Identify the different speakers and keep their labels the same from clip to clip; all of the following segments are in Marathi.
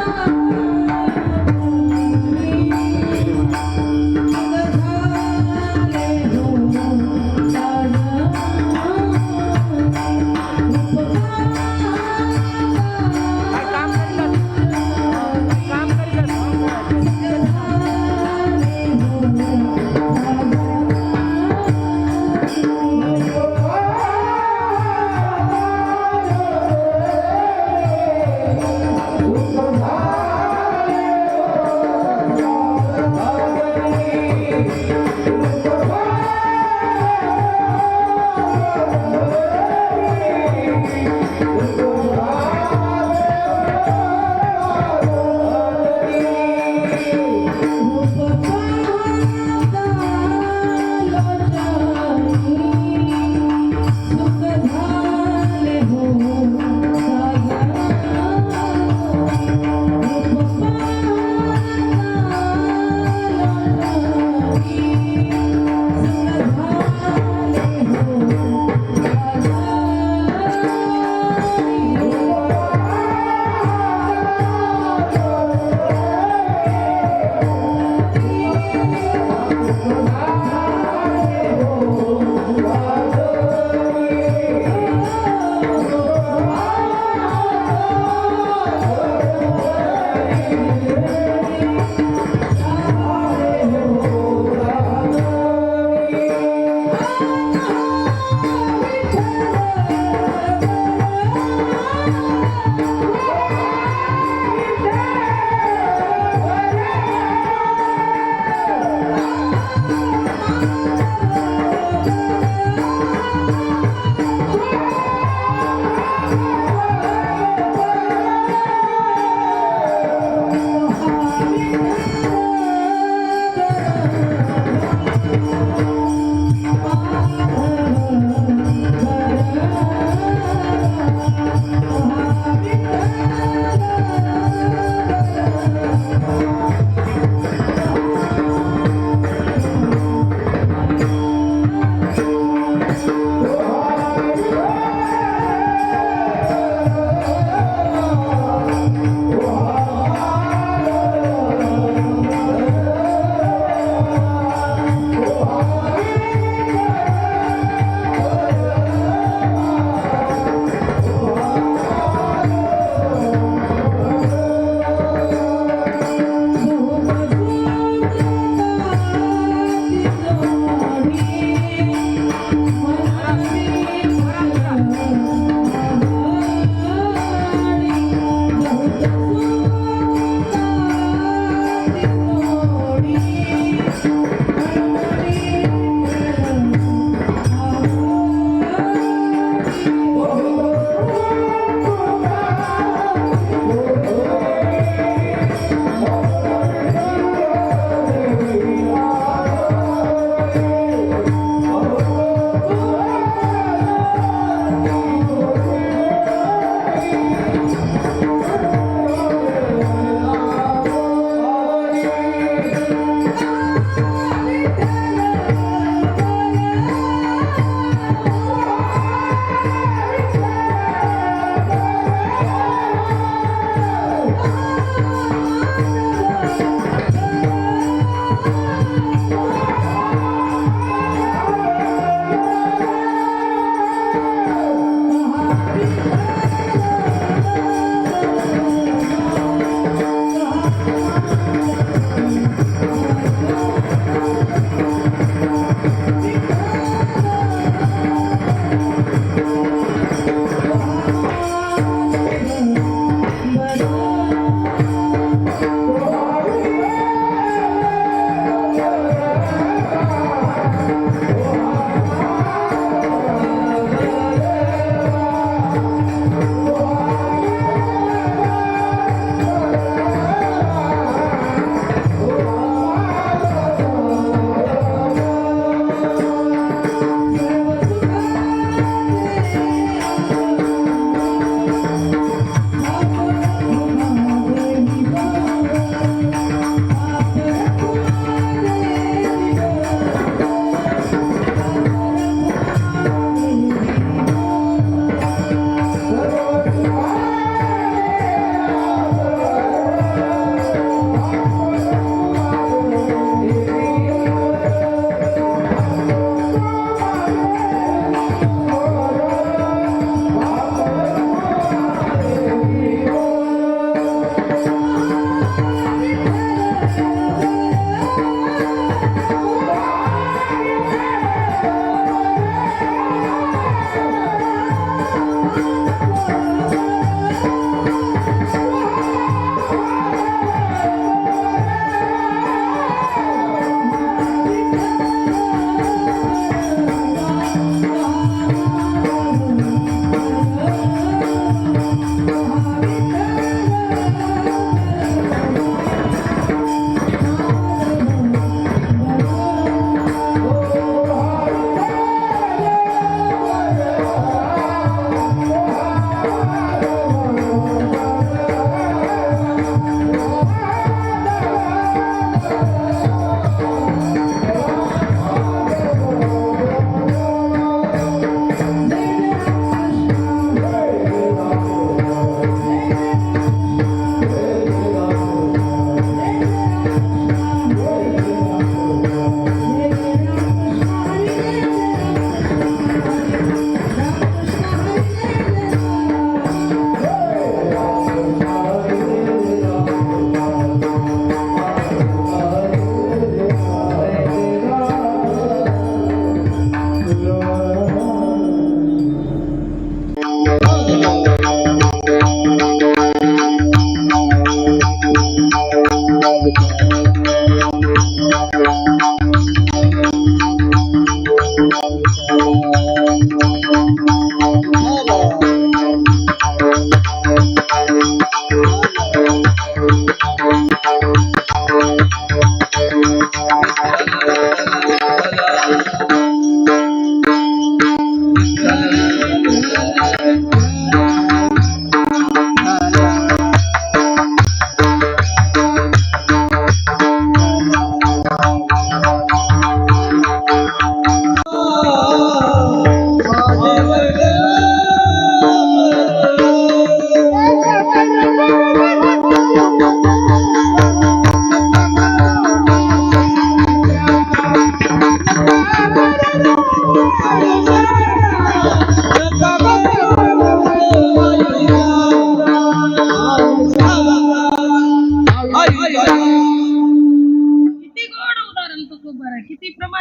Speaker 1: Ah!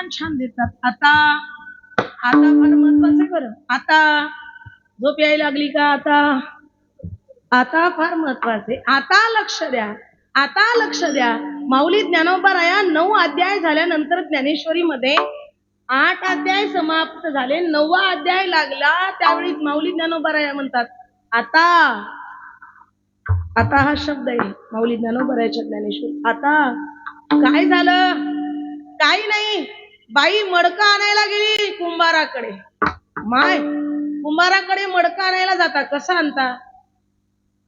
Speaker 1: छान छान देतात. आता आता फार महत्वाचं आहे बरं. आता झोप यायला लागली का? आता फार महत्वाचं आहे. आता लक्ष द्या, आता लक्ष द्या. माऊली ज्ञानोबा 9 अध्याय झाल्यानंतर ज्ञानेश्वरी मध्ये 8 अध्याय समाप्त झाले, 9वा अध्याय लागला. त्यावेळी माऊली ज्ञानोबा म्हणतात आता. आता हा शब्द आहे माऊली ज्ञानोबराच्या ज्ञानेश्वरी. आता काय झालं? काही नाही. बाई मडका आणायला गेली कुंभाराकडे. माय, कुंभाराकडे मडका आणायला जाता, कसं आणता?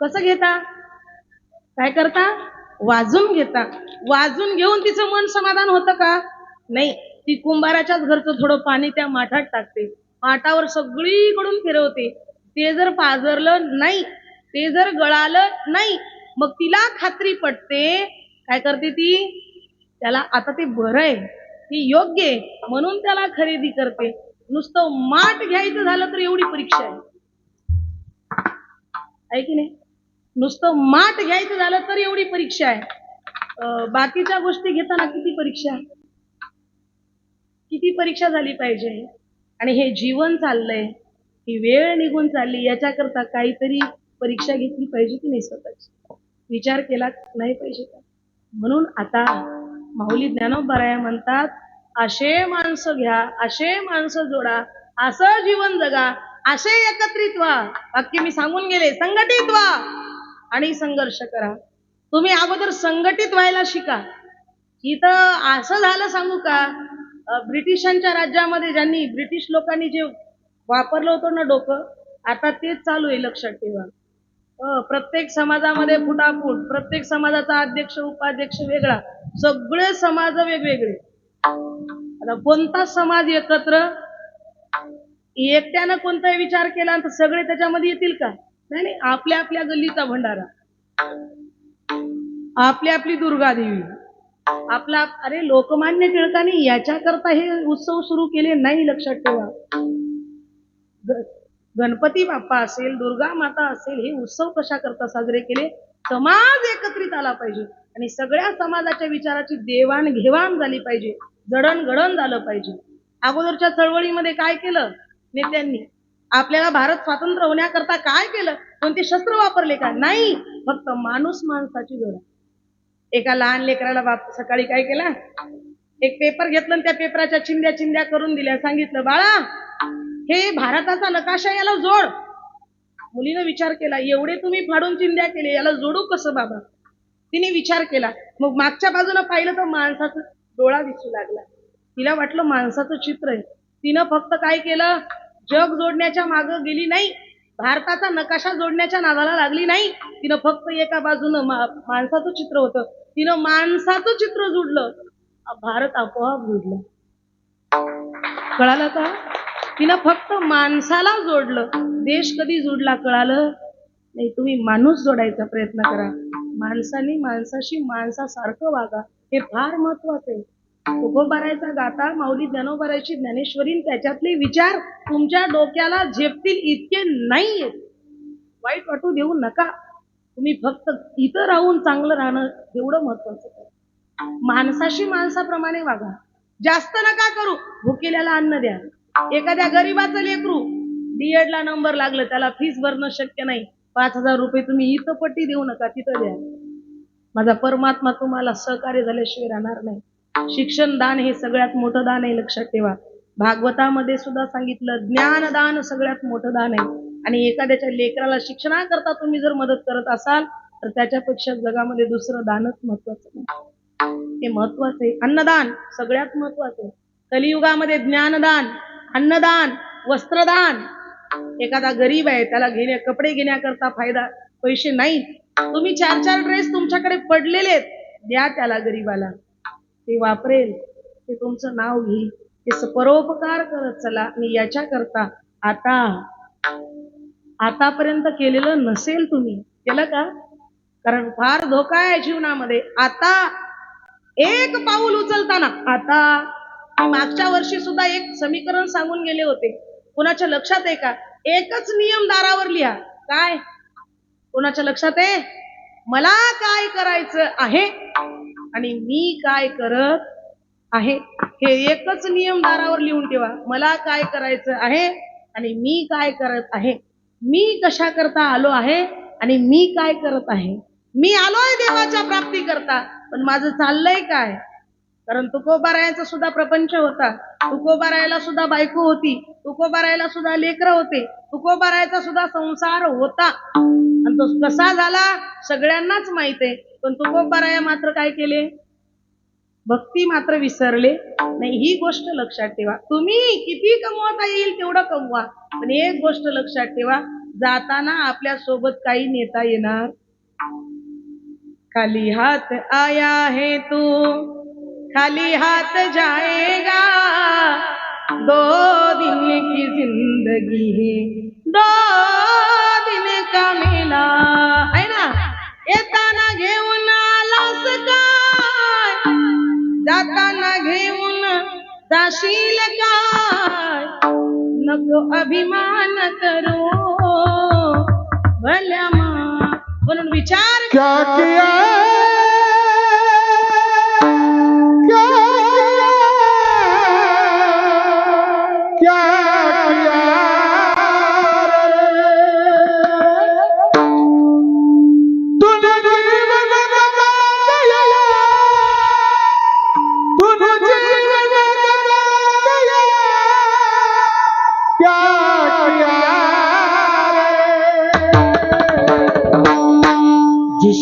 Speaker 1: कसं घेता? काय करता? वाजून घेता. वाजून घेऊन तिचं मन समाधान होतं का? नाही. ती कुंभाराच्याच घरचं थोडं पाणी त्या माठात टाकते, माठावर सगळीकडून फिरवते. ते जर पाझरलं नाही, ते जर गळालं नाही, मग तिला खात्री पटते. काय करते ती? त्याला आता ते बरं आहे, ती योग्य आहे म्हणून त्याला खरेदी करते. नुसतं माठ घ्यायचं झालं तर एवढी परीक्षा आहे की नाही? नुसतं माठ घ्यायचं झालं तर एवढी परीक्षा आहे. बाकीच्या गोष्टी घेताना किती परीक्षा झाली पाहिजे. आणि हे जीवन चाललंय, ही वेळ निघून चालली, याच्याकरता काहीतरी परीक्षा घेतली पाहिजे की नाही? स्वतःची विचार केला नाही पाहिजे का? म्हणून आता माऊली ज्ञानोबा म्हणतात, असे माणसं घ्या, असे माणसं जोडा, असं जीवन जगा, असे एकत्रित व्हा. वाक्य मी सांगून गेले, संघटित व्हा आणि संघर्ष करा. तुम्ही अगोदर संघटित व्हायला शिका. इथं असं झालं सांगू का, ब्रिटिशांच्या राज्यामध्ये ज्यांनी, ब्रिटिश लोकांनी जे वापरलं होतं ना डोकं, आता तेच चालू आहे, लक्षात ठेवा. प्रत्येक समाजामध्ये फुटाफूट, प्रत्येक समाजाचा अध्यक्ष उपाध्यक्ष वेगळा, सगळे समाज वेगवेगळे. आता कोणता समाज एकत्र एकट्यानं कोणताही विचार केला तर सगळे त्याच्यामध्ये येतील का? नाही. आपल्या आपल्या गल्लीचा भंडारा, आपली आपली दुर्गादेवी, आपला. अरे लोकमान्य टिळकांनी याच्याकरता हे उत्सव सुरू केले नाही, लक्षात ठेवा. गणपती बाप्पा असेल, दुर्गा माता असेल, हे उत्सव कशा करता साजरे केले? समाज एकत्रित आला पाहिजे आणि सगळ्या समाजाच्या विचाराची देवाणघेवाण झाली पाहिजे, जडणघडण झालं पाहिजे. अगोदरच्या चळवळीमध्ये काय केलं नेत्यांनी? आपल्याला भारत स्वातंत्र्य होण्याकरता काय केलं? कोणते शस्त्र वापरले का? नाही. फक्त माणूस माणसाची जोड. एका लहान लेकराला बाप सकाळी काय केला? एक पेपर घेतला आणि त्या पेपराच्या चिंध्या चिंध्या करून दिल्या. सांगितलं, बाळा हे भारताचा नकाशा, याला जोड. मुलीनं विचार केला, एवढे तुम्ही फाडून चिंध्या केले, याला जोडू कसं बाबा? तिने विचार केला. मग मागच्या बाजूला पाहिलं तर माणसाचा डोळा दिसू लागला. तिला वाटलं माणसाचं चित्र आहे. तिनं फक्त काय केलं? जग जोडण्याच्या मागं गेली नाही, भारताचा नकाशा जोडण्याच्या नादाला लागली नाही. तिनं फक्त एका बाजूनं माणसाचं चित्र होतं, तिनं माणसाचं चित्र जोडलं, भारत आपोआप जोडलं. कळालं का? तिनं फक्त माणसाला जोडलं. देश कधी जोडला कळालं नाही. तुम्ही माणूस जोडायचा प्रयत्न करा. माणसाने माणसाशी माणसासारखं वागा, हे फार महत्वाचं आहे. तुकोबारायचा गाता, माऊली ज्ञानोबारायची ज्ञानेश्वरी, त्याच्यातले विचार तुमच्या डोक्याला झेपतील इतके नाहीये. वाईट वाटू देऊ नका. तुम्ही फक्त इथं राहून चांगलं राहणं एवढं महत्वाचं आहे. माणसाशी माणसाप्रमाणे वागा. जास्त नका करू. भुकेल्याला अन्न द्या. एखाद्या गरीबाचं लेकरू B.Ed ला नंबर लागलं, त्याला फीस भरणं शक्य नाही, 5,000 रुपये तुम्ही इथं पट्टी देऊ नका, तिथं द्या. माझा परमात्मा तुम्हाला सहकार्य झाल्याशिवाय राहणार नाही. शिक्षण दान हे सगळ्यात मोठं दान आहे, लक्षात ठेवा. भागवतामध्ये सुद्धा सांगितलं, ज्ञानदान सगळ्यात मोठं दान आहे. आणि एखाद्याच्या लेकराला शिक्षणाकरता तुम्ही जर मदत करत असाल तर त्याच्यापेक्षा जगामध्ये दुसरं दानच महत्वाचं नाही. हे महत्वाचं आहे. अन्नदान सगळ्यात महत्वाचं आहे. कलियुगामध्ये ज्ञानदान, अन्नदान, वस्त्रदान. एखादा गरीब आहे, त्याला कपडे घेण्याकरता पैसे नाही, तुम्ही 4-4 ड्रेस तुमच्याकडे पडलेले आहेत, द्या त्याला गरीबाला, ते वापरेल, ते तुमचं नाव घेईल, ते परोपकार करत चला. आणि याच्याकरता आतापर्यंत केलेलं नसेल, तुम्ही केलं का? कारण फार धोका आहे जीवनामध्ये. आता एक पाऊल उचलताना, आता मागच्या वर्षी सुद्धा एक समीकरण सांगून गेले होते, कोणाच्या लक्षात आहे का? एकच नियम दारावर लिहा. काय? कोणाच्या लक्षात आहे? मला काय करायचं आहे आणि मी काय करत आहे. हे एकच नियम दारावर लिहून ठेवा. मला काय करायचं आहे आणि मी काय करत आहे. मी कशा करता आलो आहे आणि मी काय करत आहे. मी आलोय देवाच्या प्राप्ती करता, पण माझं चाललंय काय. कारण तुकोबारायाचा सुद्धा प्रपंच होता. तुकोबारायाला सुद्धा बायको होती. तुकोबारायाला सुद्धा लेकरं होते. तुकोबारायाचा सुद्धा संसार होता आणि तो कसा झाला सगळ्यांनाच माहित आहे. पण तुकोबाराया मात्र काय केले, भक्ती मात्र विसरले नाही. ही गोष्ट लक्षात ठेवा. तुम्ही किती कमवता येईल तेवढं कमवा, पण एक गोष्ट लक्षात ठेवा, जाताना आपल्या सोबत काही नेता येणार. खाली हात आया है तू खाली हात जाएगा. 2 दिन की जिंदगी है 2 दिन का मेला आहे ना. येताना घेऊन आलास काय, जाताना घेऊन जाशील काय. नको अभिमान करू भल्या म्हणून विचार
Speaker 2: क्या किया क्या किया तूने जीवन गवा दिया, तूने जीवन गवा दिया, क्या किया जिस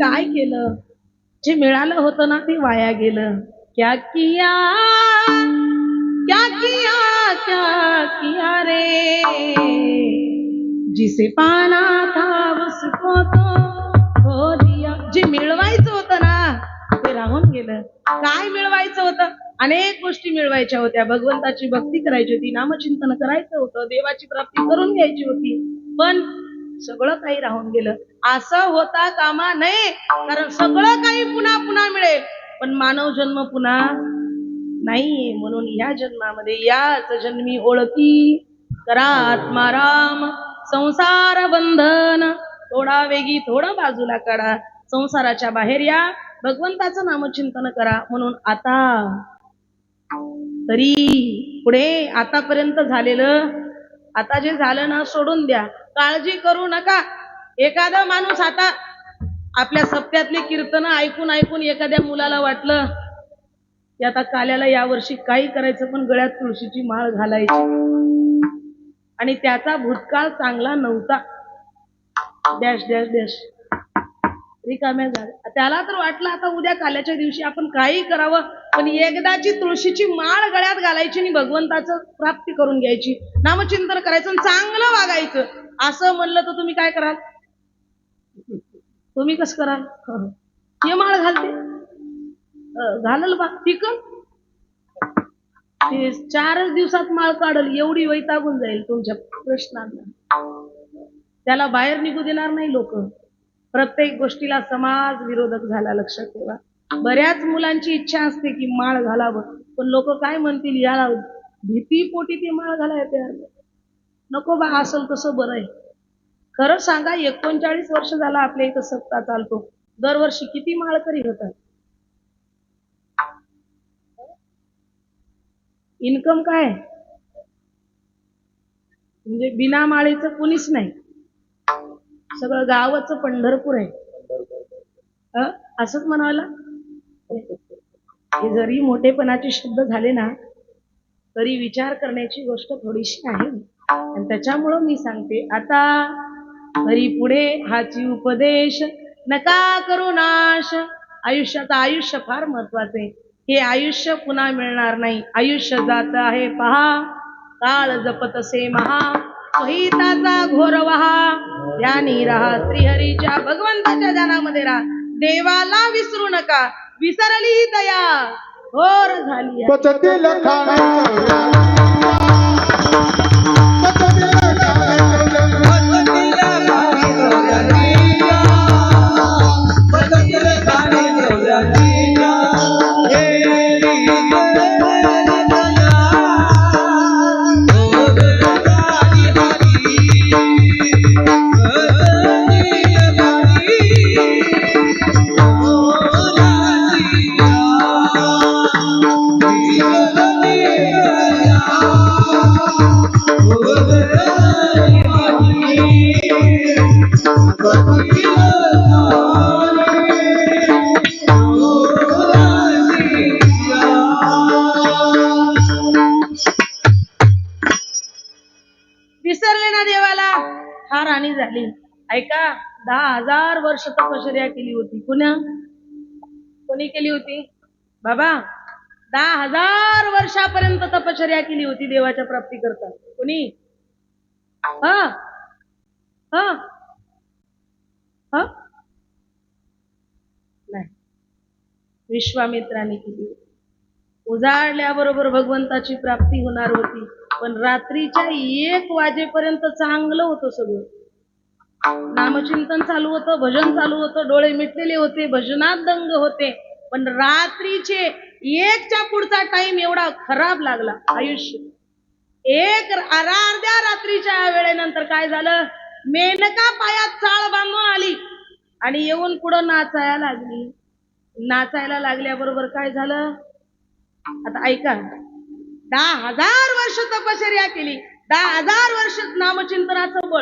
Speaker 1: काय केलं, जे मिळालं होतं ना ते वाया गेलं. क्या किया क्या किया क्या किया रे, जिसे पाना था उसको तो खो दिया. जे मिळवायचं होतं ना ते राहून गेलं. काय मिळवायचं होतं, अनेक गोष्टी मिळवायच्या होत्या. भगवंताची भक्ती करायची होती, नामचिंतन करायचं होतं, देवाची प्राप्ती करून घ्यायची होती, पण सगळं काही राहून गेलं. असं होता कामा नये, कारण सगळं काही पुन्हा पुन्हा मिळेल, पण मानव जन्म पुन्हा नाही. म्हणून या जन्मामध्ये याच जन्मी ओळखी करा आत्माराम. संसार बंधन थोडा वेगी थोडं बाजूला काढा, संसाराच्या बाहेर या, भगवंताचं नामचिंतन करा. म्हणून आता तरी पुढे आतापर्यंत झालेलं, आता जे झालं ना सोडून द्या, काळजी करू नका. एखादा माणूस आता आपल्या सप्त्यातले कीर्तन ऐकून ऐकून एखाद्या मुलाला वाटलं की आता काल्याला यावर्षी काही करायचं, पण गळ्यात तुळशीची माळ घालायची, आणि त्याचा भूतकाळ चांगला नव्हता, डॅश डॅश डॅश रिकाम्या झाल्या. त्याला तर वाटलं आता उद्या काल्याच्या दिवशी आपण काही करावं, पण एकदाची तुळशीची माळ गळ्यात घालायची आणि भगवंताचं प्राप्ती करून घ्यायची, नामचिंतन करायचं आणि चांगलं वागायचं, असं म्हणलं तर तुम्ही काय कराल, तुम्ही कसं कराल. हे माळ घालते घालल बा ठीक, ते 4च दिवसात माळ काढल एवढी वैतागून जाईल तुमच्या प्रश्नांना. त्याला बाहेर निघू देणार नाही लोक. प्रत्येक गोष्टीला समाज विरोधक झाला, लक्षात ठेवा. बऱ्याच मुलांची इच्छा असते की माळ घालावं, पण लोक काय म्हणतील याला भीती पोटी ती माळ घालायला तयार नाही. नको बा, असल तसं बरं आहे. खरं सांगा, 39 वर्ष झाला आपल्या इथं सप्ताह चालतो. दरवर्षी किती माळकरी होतात? इन्कम काय? म्हणजे बिना माळेचं कुणीच नाही. सगळं गावाचं पंढरपूर आहे. असंच म्हणायला. हे जरी मोठेपणाचे शब्द झाले ना, तरी विचार करण्याची गोष्ट थोडीशी आहे. आणि त्याच्यामुळं मी सांगते, आता हरी पुढे हाची उपदेश, नका करू नाश. आयुष्याचं आयुष्य फार महत्वाचे. हे आयुष्य पुन्हा मिळणार नाही. आयुष्य जात आहे पहा, काळ जपतसे महा, हिताचा घोर वहा. ध्यानी राहा श्रीहरीच्या, भगवंताच्या ध्यानामध्ये राहा. देवाला विसरू नका, विसरली दया घोर झाली.
Speaker 2: पचतील
Speaker 1: विसरले ना देवाला, फार हानी झाली. ऐका, 10,000 वर्ष तपश्चर्या केली होती. कोणी केली होती बाबा? 10,000 वर्षापर्यंत तपश्चर्या केली होती देवाच्या प्राप्ती करता. कोणी? हा हा हा नाही, विश्वामित्राने केली. उजाडल्याबरोबर भगवंताची प्राप्ती होणार होती, पण रात्रीच्या 1 वाजेपर्यंत चांगलं होतं सगळं. नामचिंतन चालू होतं, भजन चालू होतं, डोळे मिटलेले होते, भजनात दंग होते. पण रात्रीचे 1च्या पुढचा टाइम एवढा खराब लागला. आयुष्य अर्ध्या रात्रीच्या वेळेनंतर काय झालं? मेनका पायात चाळ बांधून आली आणि येऊन पुढं नाचायला लागली. नाचायला लागल्याबरोबर काय झालं? आता ऐका, 10,000 वर्ष तपश्चर्या केली, 10,000 वर्ष नामचिंतनाचं बळ.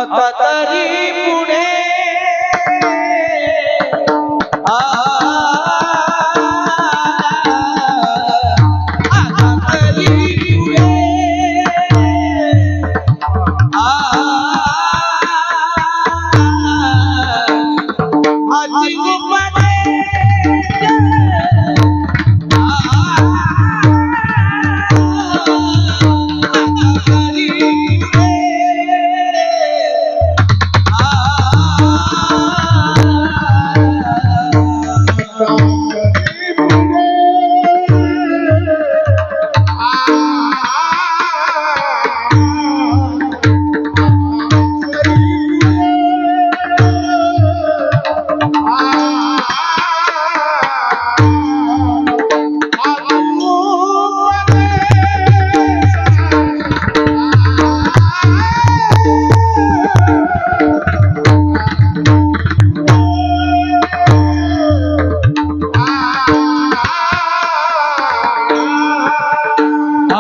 Speaker 2: आता तरी पुढे आता तरी पुढे हाती गुपाने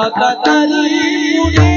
Speaker 2: आता तरी पुढे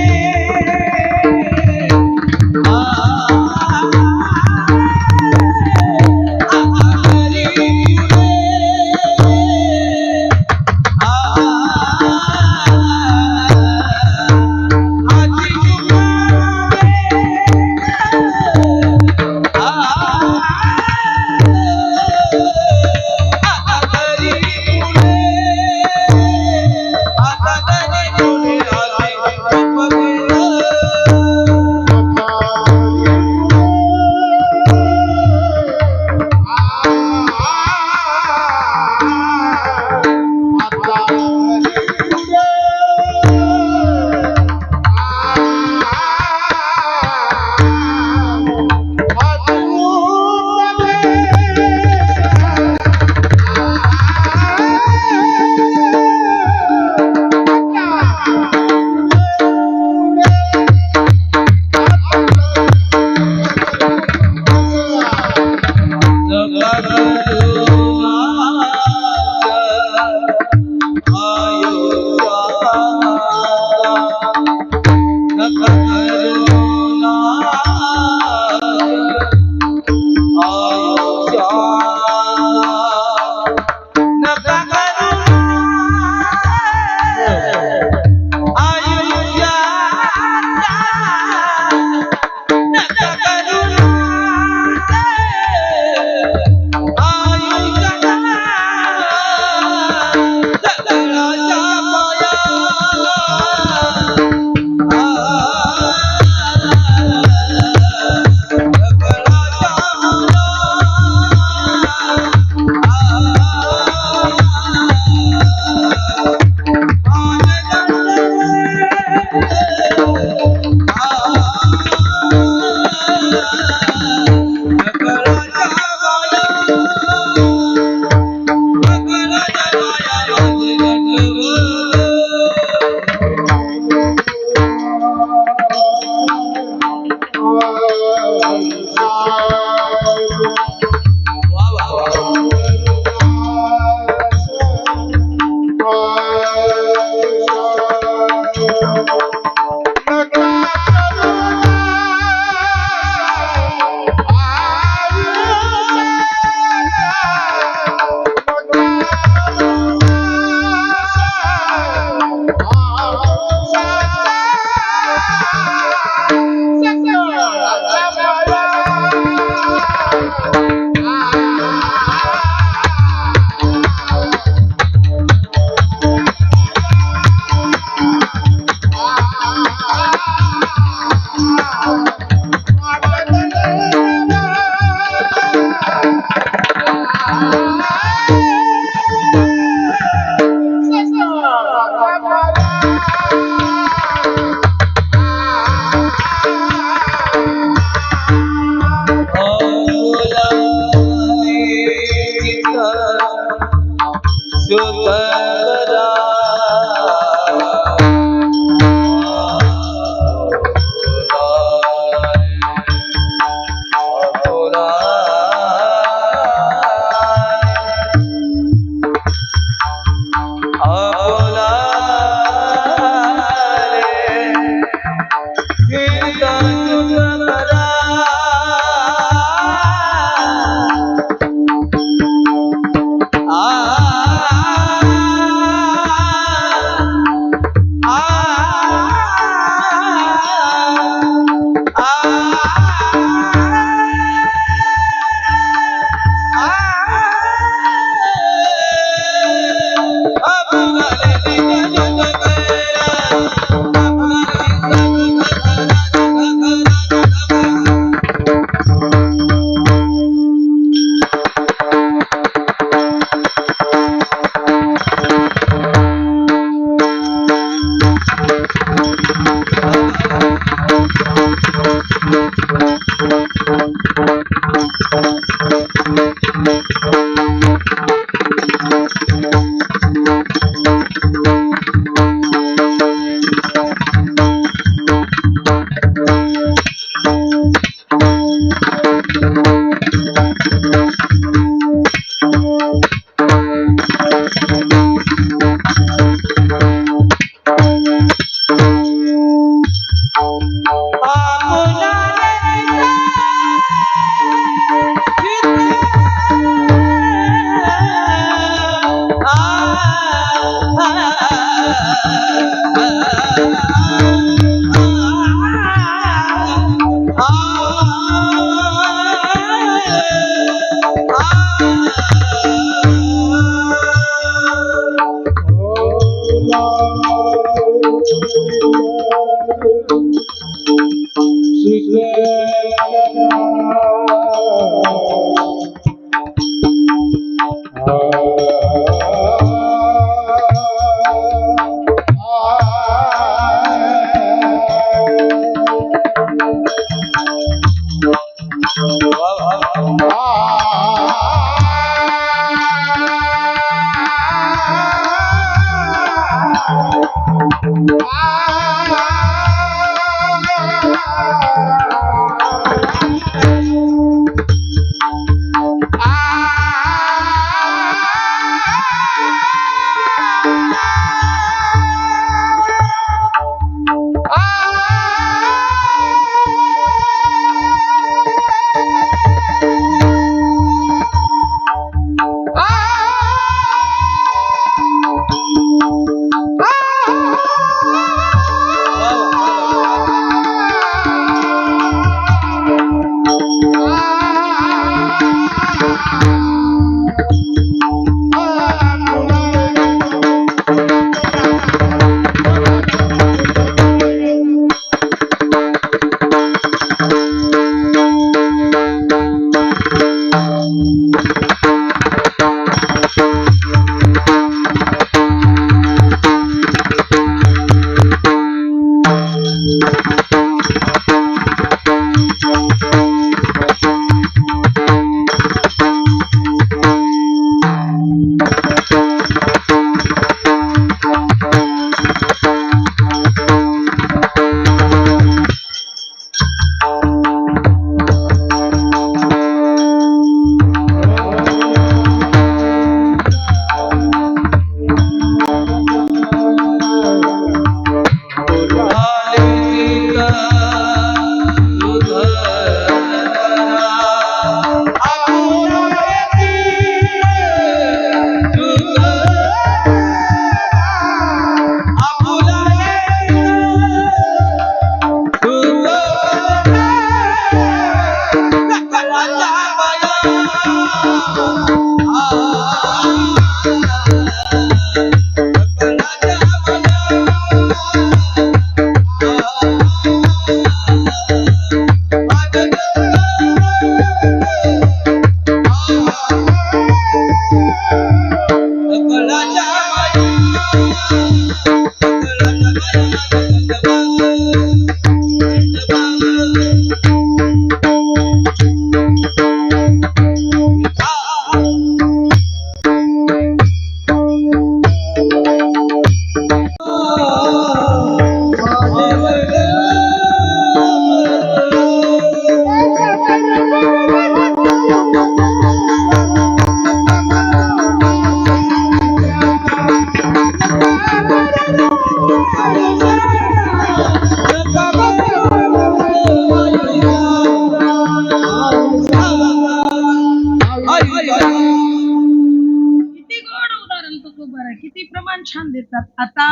Speaker 1: किती गोड उदाहरण तुकोबारा, किती प्रमाण छान देतात. आता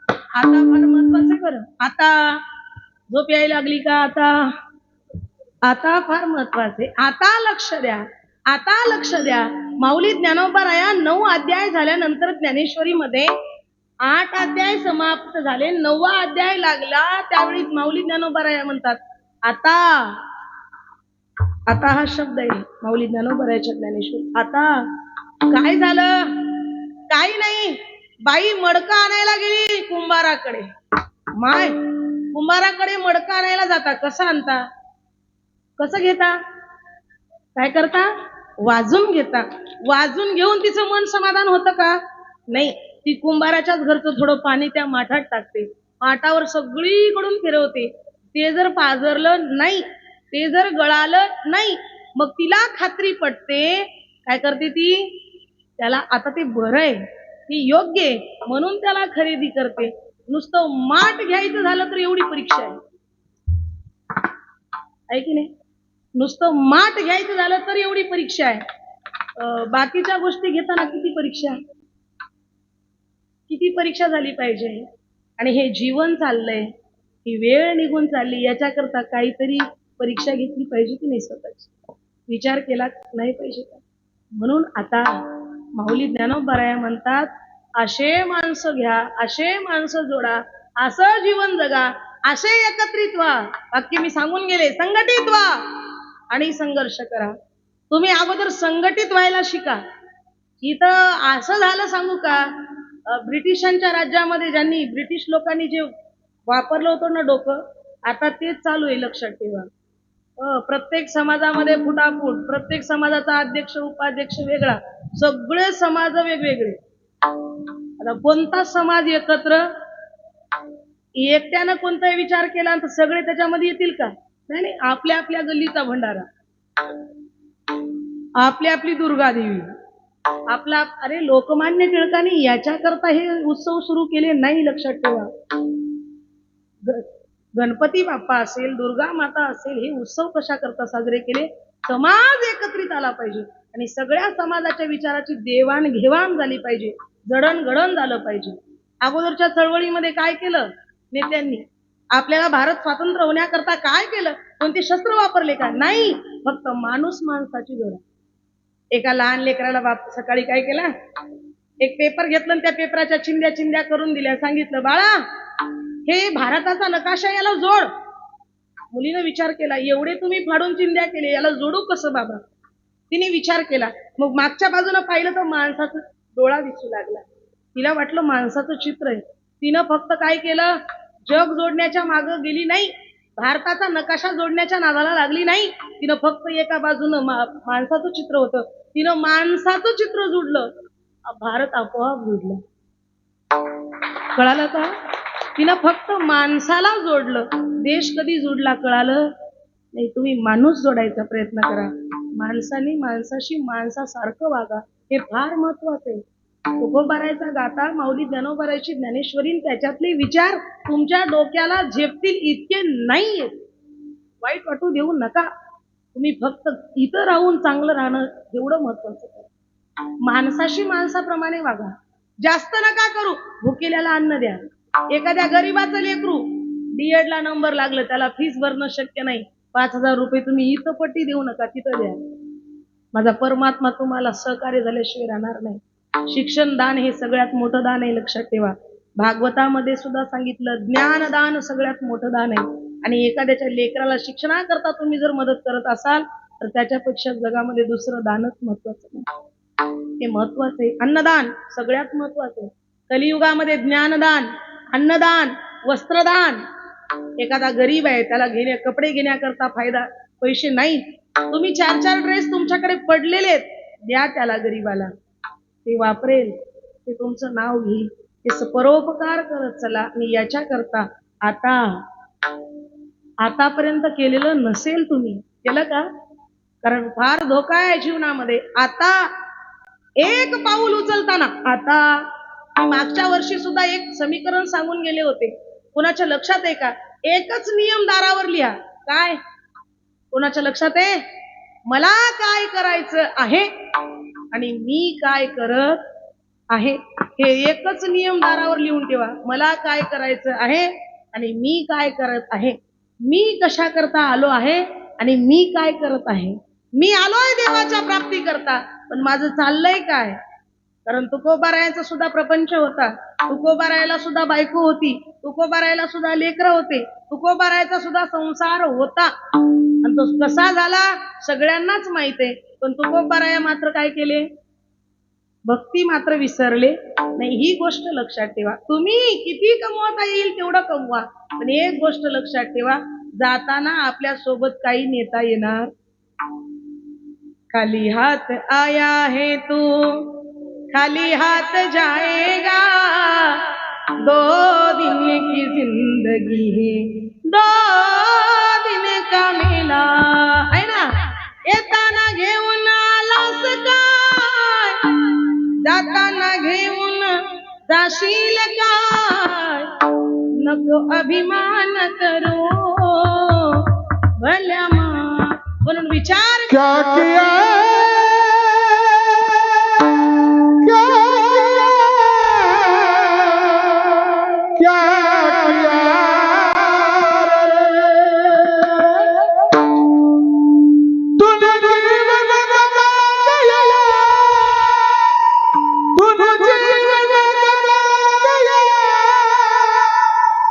Speaker 1: आता फार महत्वाचं आहे बरं. आता झोप यायला लागली का? आता आता फार महत्वाचे. आता लक्ष द्या, आता लक्ष द्या. माऊली ज्ञानोबा 9 अध्याय झाल्यानंतर ज्ञानेश्वरीमध्ये 8 अध्याय समाप्त झाले, 9वा अध्याय लागला. त्यावेळी माऊली ज्ञानोबा म्हणतात आता. आता हा शब्द आहे माऊली ज्ञानोबराच्या ज्ञानेश्वर. आता काय झालं? काही नाही. बाई मडका आणायला गेली कुंभाराकडे. माय, कुंभाराकडे मडका आणायला जाता, कसं आणता? कसं घेता? काय करता? वाजून घेता. वाजून घेऊन तिचं मन समाधान होतं का? नाही. ती कुंभाराच्याच घरचं थोडं पाणी त्या माठात टाकते, माठावर सगळीकडून फिरवते. ते जर पाझरलं नाही, ते जर गळालं नाही, मग तिला खात्री पटते. काय करते ती? त्याला आता ते बरं आहे, ती योग्य आहे म्हणून त्याला खरेदी करते. नुसतं माठ घ्यायचं झालं तर एवढी परीक्षा आहे की नाही? नुसतं माठ घ्यायचं झालं तर एवढी परीक्षा आहे. बाकीच्या गोष्टी घेताना किती परीक्षा, किती परीक्षा झाली पाहिजे. आणि हे जीवन चाललंय, ही वेळ निघून चालली, याच्याकरता काहीतरी परीक्षा घेतली पाहिजे की नाही? स्वतःची विचार केला नाही पाहिजे का? म्हणून आता माऊली ज्ञानोबा म्हणतात, असे माणसं घ्या, असे माणसं जोडा, असं जीवन जगा, असे एकत्रित व्हा. वाक्य मी सांगून गेले, संघटित व्हा आणि संघर्ष करा. तुम्ही अगोदर संघटित व्हायला शिका. इथं असं झालं सांगू का, ब्रिटिशांच्या राज्यामध्ये ज्यांनी ब्रिटिश लोकांनी जे वापरलं होतं ना डोकं, आता तेच चालू आहे, लक्षात ठेवा. प्रत्येक समाजामध्ये फुटाफूट, प्रत्येक समाजाचा अध्यक्ष उपाध्यक्ष वेगळा, सगळे समाज वेगवेगळे. आता कोणता समाज एकत्र एकट्यानं कोणताही विचार केला तर सगळे त्याच्यामध्ये येतील का? नाही नाही, आपल्या आपल्या गल्लीचा भंडारा, आपली आपली दुर्गा देवी, आपला. अरे लोकमान्य टिळकांनी याच्याकरता हे उत्सव सुरू केले नाही, लक्षात ठेवा. गणपती बाप्पा असेल, दुर्गा माता असेल, हे उत्सव कशा करता साजरे केले? समाज एकत्रित आला पाहिजे आणि सगळ्या समाजाच्या विचाराची देवाणघेवाण झाली पाहिजे, जडणघडण झालं पाहिजे. अगोदरच्या चळवळीमध्ये काय केलं नेत्यांनी? आपल्याला भारत स्वातंत्र्य होण्याकरता काय केलं? कोणते शस्त्र वापरले का? नाही, फक्त माणूस माणसाची जोड. एका लहान लेकराला बाप सकाळी काय केला, एक पेपर घेतलं आणि त्या पेपराच्या चिंध्या चिंध्या करून दिल्या, सांगितलं बाळा हे भारताचा नकाशा, याला जोड. मुलीनं विचार केला, एवढे तुम्ही फाडून चिंध्या केले, याला जोडू कसं बाबा? तिने विचार केला, मग मागच्या बाजूला पाहिलं तर माणसाचा डोळा दिसू लागला. तिला वाटलं माणसाचं चित्र आहे. तिनं फक्त काय केलं, जग जोडण्याच्या मागं गेली नाही, भारताचा नकाशा जोडण्याच्या नादाला लागली नाही. तिनं फक्त एका बाजूनं माणसाचं चित्र होतं, तिनं माणसाचं चित्र जोडलं, भारत आपोआप जोडलं. कळालं का? तिनं फक्त माणसाला जोडलं, देश कधी जोडला कळालं नाही. तुम्ही माणूस जोडायचा प्रयत्न करा. माणसाने माणसाशी माणसासारखं वागा, हे फार महत्वाचं आहे. तुकोबारायचा गाता, माऊली ज्ञानोबारायची ज्ञानेश्वरी, त्याच्यातले विचार तुमच्या डोक्याला झेपतील इतके नाहीयेत. वाईट वाटू देऊ नका. तुम्ही फक्त इथं राहून चांगलं राहणं एवढं महत्वाचं आहे. माणसाशी माणसाप्रमाणे वागा, जास्त नका करू. भुकेल्याला अन्न द्या. एखाद्या गरीबाचं लेकरू डीएड ला नंबर लागलं, त्याला फीस भरणं शक्य नाही, 5,000 रुपये तुम्ही इथं पट्टी देऊ नका, तिथं द्या. माझा परमात्मा तुम्हाला सहकार्य झाल्याशिवाय राहणार नाही. शिक्षण दान हे सगळ्यात मोठं दान आहे, लक्षात ठेवा. भागवतामध्ये सुद्धा सांगितलं, ज्ञानदान सगळ्यात मोठं दान आहे. आणि एखाद्याच्या लेकराला शिक्षणाकरता तुम्ही जर मदत करत असाल तर त्याच्यापेक्षा जगामध्ये दुसरं दानच महत्वाचं नाही. हे महत्वाचं आहे. अन्नदान सगळ्यात महत्वाचं आहे. कलियुगामध्ये ज्ञानदान, अन्नदान, वस्त्रदान. एखादा गरीब आहे, त्याला कपडे घेण्याकरता पैसे नाही, तुम्ही 4-4 ड्रेस तुमच्याकडे पडलेले आहेत, द्या त्याला गरीबाला, ते वापरेल, ते तुमचं नाव घेईल, ते परोपकार करत चला. आणि याच्याकरता आतापर्यंत केलेलं नसेल, तुम्ही केलं का? कारण फार धोका आहे जीवनामध्ये. आता एक पाऊल उचलताना, आता मागच्या वर्षी सुद्धा एक समीकरण सांगून गेले होते, कोणाच्या लक्षात आहे का? एकच नियम दारावर लिहा. काय? कोणाच्या लक्षात आहे? मला काय करायचं आहे आणि मी काय करत आहे, हे एकच नियम दारावर लिहून ठेवा. मला काय करायचं आहे आणि मी काय करत आहे. मी कशा करता आलो आहे आणि मी काय करत आहे. मी आलोय देवाच्या प्राप्ती करता, पण माझं चाललंय काय? कारण तुकोबारायांचा सुद्धा प्रपंच होता, तुकोबारायाला सुद्धा बायको होती, तुकोबारायाला सुद्धा लेकरं होते, तुकोबारायाचा सुद्धा संसार होता. आणि तो कसा झाला सगळ्यांनाच माहित आहे. पण तुकोबाराया मात्र काय केले? भक्ती मात्र विसरले नाही. ही गोष्ट लक्षात ठेवा. तुम्ही किती कमवता येईल तेवढं कमवा, पण एक गोष्ट लक्षात ठेवा, जाताना आपल्या सोबत काही नेता येणार. खाली हात आया है तू, खाली हाथ जाएगा, 2 दिन की जिंदगी है, 2 दिन का मेला आहे ना. येताना घेऊन आलास काय, जाताना घेऊन जाशील काय. नको अभिमान करू भल्या म्हणून विचार
Speaker 2: क्या किया,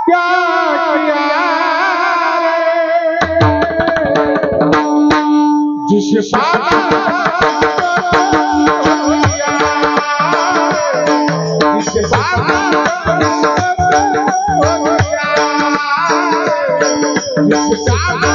Speaker 3: क्या किया जिसे पाना जिसे पाना जिसे पाना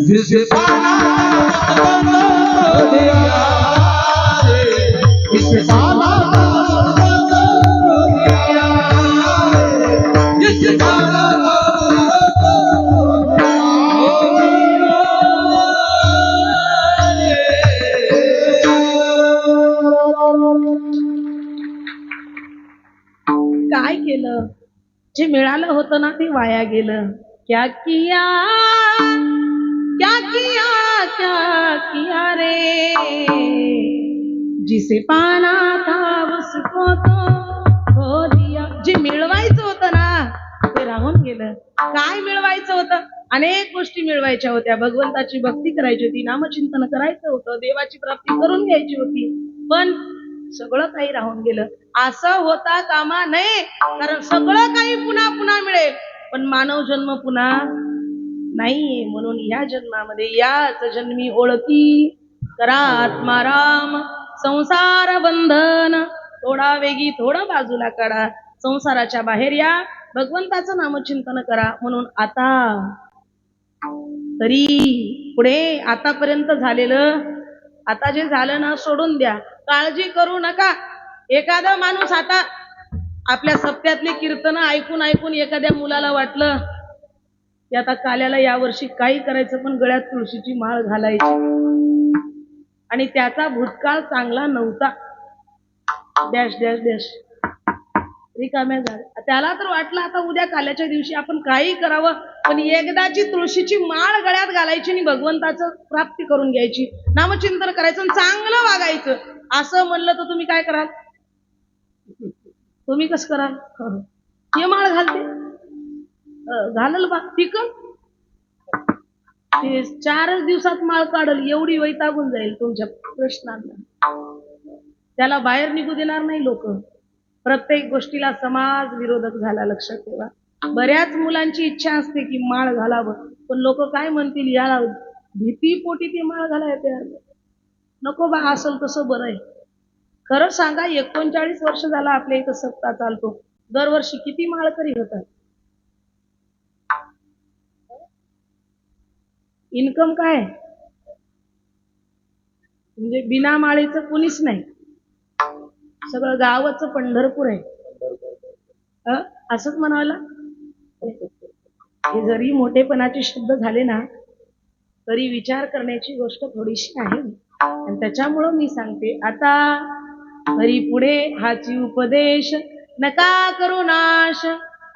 Speaker 3: जिसे पाना जिसे पाना जिसे पाना
Speaker 1: काय केलं? जे मिळालं होतं ना ते वाया गेलं. क्या किया रे जिसे पाना था उसको तो खो दिया. जे मिळवायचं होतं ना ते राहून गेलं. काय मिळवायचं होतं? अनेक गोष्टी मिळवायच्या होत्या. भगवंताची भक्ती करायची होती, नामचिंतन करायचं होतं, देवाची प्राप्ती करून घ्यायची होती, पण सगळं काही राहून गेलं. असं होता कामा नये, कारण सगळं काही पुन्हा पुन्हा मिळेल, पण मानव जन्म पुन्हा नाहीये. म्हणून या जन्मामध्ये याच जन्मी ओळखी करा आत्माराम. संसार बंधन थोडा वेगी थोडं बाजूला काढा, संसाराच्या बाहेर या, भगवंताचं नामचिंतन करा. म्हणून आता तरी पुढे आतापर्यंत झालेलं, आता जे झालं ना सोडून द्या, काळजी करू नका. एखादा माणूस आता आपल्या सप्त्यातली कीर्तन ऐकून ऐकून एखाद्या मुलाला वाटलं की आता काल्याला यावर्षी काही करायचं, पण गळ्यात तुळशीची माळ घालायची, आणि त्याचा भूतकाळ चांगला नव्हता, डॅश डॅश डॅश रिकाम्या झाल्या. त्याला तर वाटलं आता उद्या काल्याच्या दिवशी आपण काही करावं, पण एकदाची तुळशीची माळ गळ्यात घालायची आणि भगवंताचं प्राप्ती करून घ्यायची, नामचिंतन करायचं आणि चांगलं वागायचं, असं म्हणलं तर तुम्ही काय कराल? तुम्ही कसं कराल? हे माळ घालते घालल बा टिकल, ते 4च दिवसात माळ काढल, एवढी वैतागून जाईल तुमच्या प्रश्नांना, त्याला बाहेर निघू देणार नाही लोक. प्रत्येक गोष्टीला समाज विरोधक झाला, लक्षात ठेवा. बऱ्याच मुलांची इच्छा असते की माळ घालावं, पण लोक काय म्हणतील याला भीती पोटी ती माळ घालायला तयार नाही. नको बा, असल तसं बरं आहे. खरं सांगा, 39 वर्ष झाला आपल्या इथं सप्ताह चालतो, दरवर्षी किती माळकरी होतात? इन्कम काय? म्हणजे बिना माळेचं कुणीच नाही, सगळं गावाचं पंढरपूर आहे. असंच म्हणायला, हे जरी मोठेपणाचे शब्द झाले ना तरी विचार करण्याची गोष्ट थोडीशी आहे, आणि त्याच्यामुळं मी सांगते. आता हरी पुढे हाची उपदेश, नका करू नाश.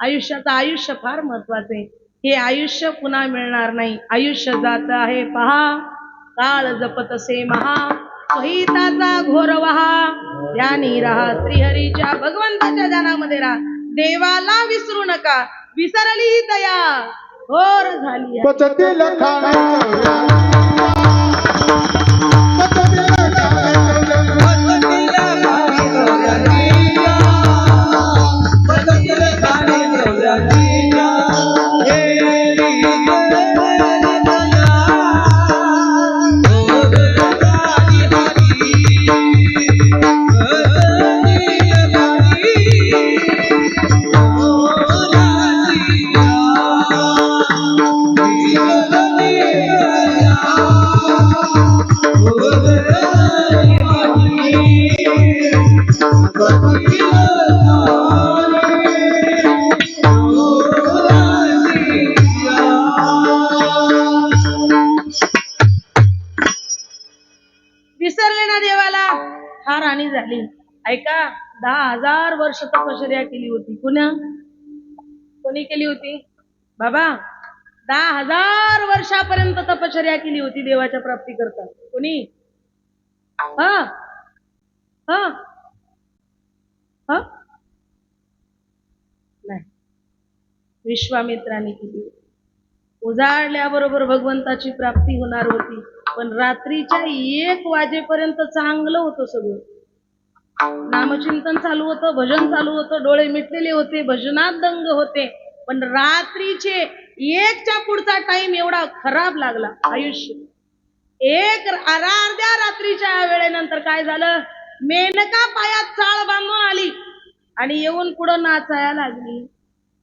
Speaker 1: आयुष्याचं आयुष्य फार महत्वाचे. हे आयुष्य पुन्हा मिळणार नाही. आयुष्य जात आहे पहा, काळ जपतसे महा, हिताचा घोर वहा. ध्यानी राहा श्रीहरीच्या, भगवंताच्या ध्यानामध्ये राहा, देवाला विसरू नका. विसरली दया घोर झाली.
Speaker 3: पचतील खाण्याचं
Speaker 1: विसरले ना देवाला, फार हानी झाली. ऐका, 10,000 वर्ष तपश्चर्या केली होती. कोणी केली होती बाबा? 10,000 वर्षापर्यंत तपश्चर्या केली होती देवाच्या प्राप्ती करता. कोणी? हा हा हा नाही, विश्वामित्राने केली. उजाडल्याबरोबर भगवंताची प्राप्ती होणार होती, पण रात्रीच्या 1 वाजेपर्यंत चांगलं होतं सगळं. नामचिंतन चालू होतं, भजन चालू होतं, डोळे मिटलेले होते, भजनात दंग होते. पण रात्रीचे 1च्या पुढचा टाइम एवढा खराब लागला आयुष्य. अर्ध्या रात्रीच्या वेळेनंतर काय झालं? मेनका पायात चाळ बांधून आली आणि येऊन पुढं नाचायला लागली.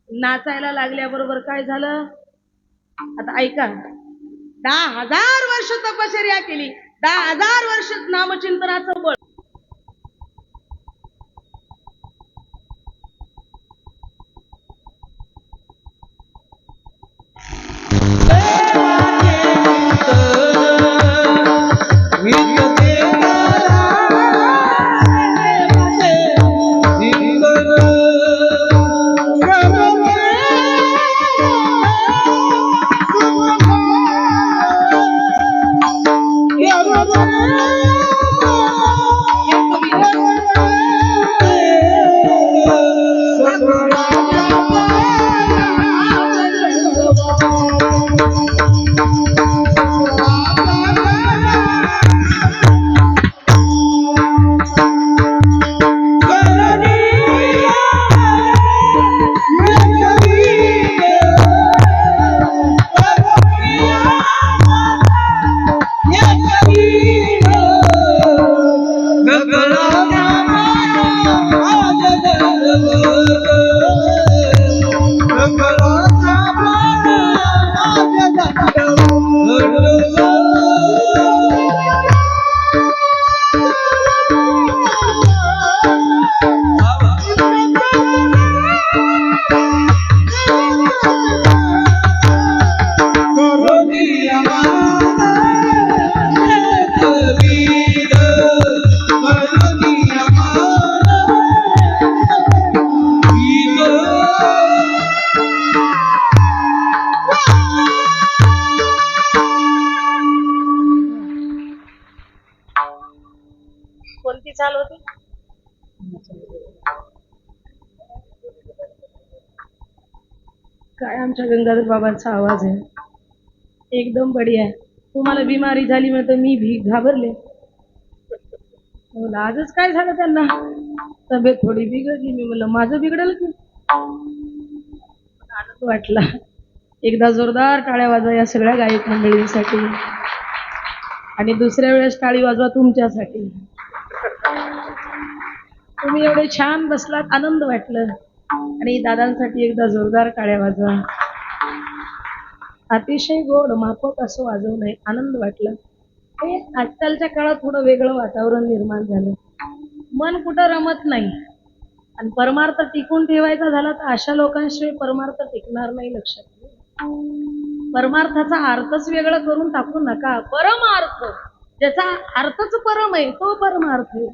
Speaker 1: नाचायला लागल्याबरोबर काय झालं? आता ऐका, 10,000 वर्ष तपश्चर्या केली, 10,000 वर्ष नामचिंतनाचं बळ. कोणती चाल होती? काय आमच्या गंगाधर बाबांचा आवाज आहे, एकदम बढिया आहे. तुम्हाला बिमारी झाली म्हणते, मी घाबरले. आजच काय झालं त्यांना? तब्येत थोडी बिघडली. मी म्हणलं माझं बिघडलं की? आनंद वाटला. एकदा जोरदार टाळ्या वाजवा या सगळ्या गायक मंडळींसाठी, आणि दुसऱ्या वेळेस टाळी वाजवा तुमच्यासाठी. तुम्ही एवढे छान बसलात, आनंद वाटलं. आणि दादांसाठी एकदा जोरदार टाळ्या वाजवा. अतिशय गोड माफक असं वाजवणं, आनंद वाटलं. हे आजकालच्या काळात थोडं वेगळं वातावरण निर्माण झालं. मन कुठं रमत नाही, आणि परमार्थ टिकून ठेवायचा झाला तर अशा लोकांशिवाय परमार्थ टिकणार नाही. लक्षात घ्या, परमार्थाचा अर्थच वेगळं करून टाकू नका. परमार्थ, ज्याचा अर्थच परम आहे तो परमार्थ आहे.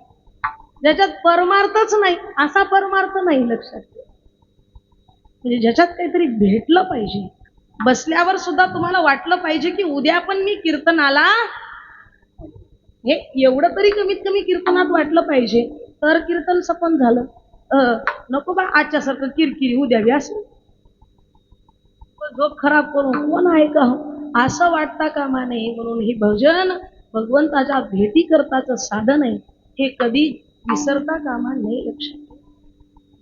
Speaker 1: ज्याच्यात परमार्थच नाही असा परमार्थ नाही. लक्षात घ्या, म्हणजे ज्याच्यात काहीतरी भेटलं पाहिजे. बसल्यावर सुद्धा तुम्हाला वाटलं पाहिजे की उद्या पण मी कीर्तनाला, हे एवढं तरी कमीत कमी कीर्तनात वाटलं पाहिजे, तर कीर्तन सपन झालं. नको बा आजच्या सारखं किरकिरी उद्या बी असं झोप खराब करून कोण आहे का असं वाटता कामा नये. म्हणून हे भजन भगवंताच्या भेटी करताचं साधन आहे, हे कधी विसरता कामा नये. लक्षात,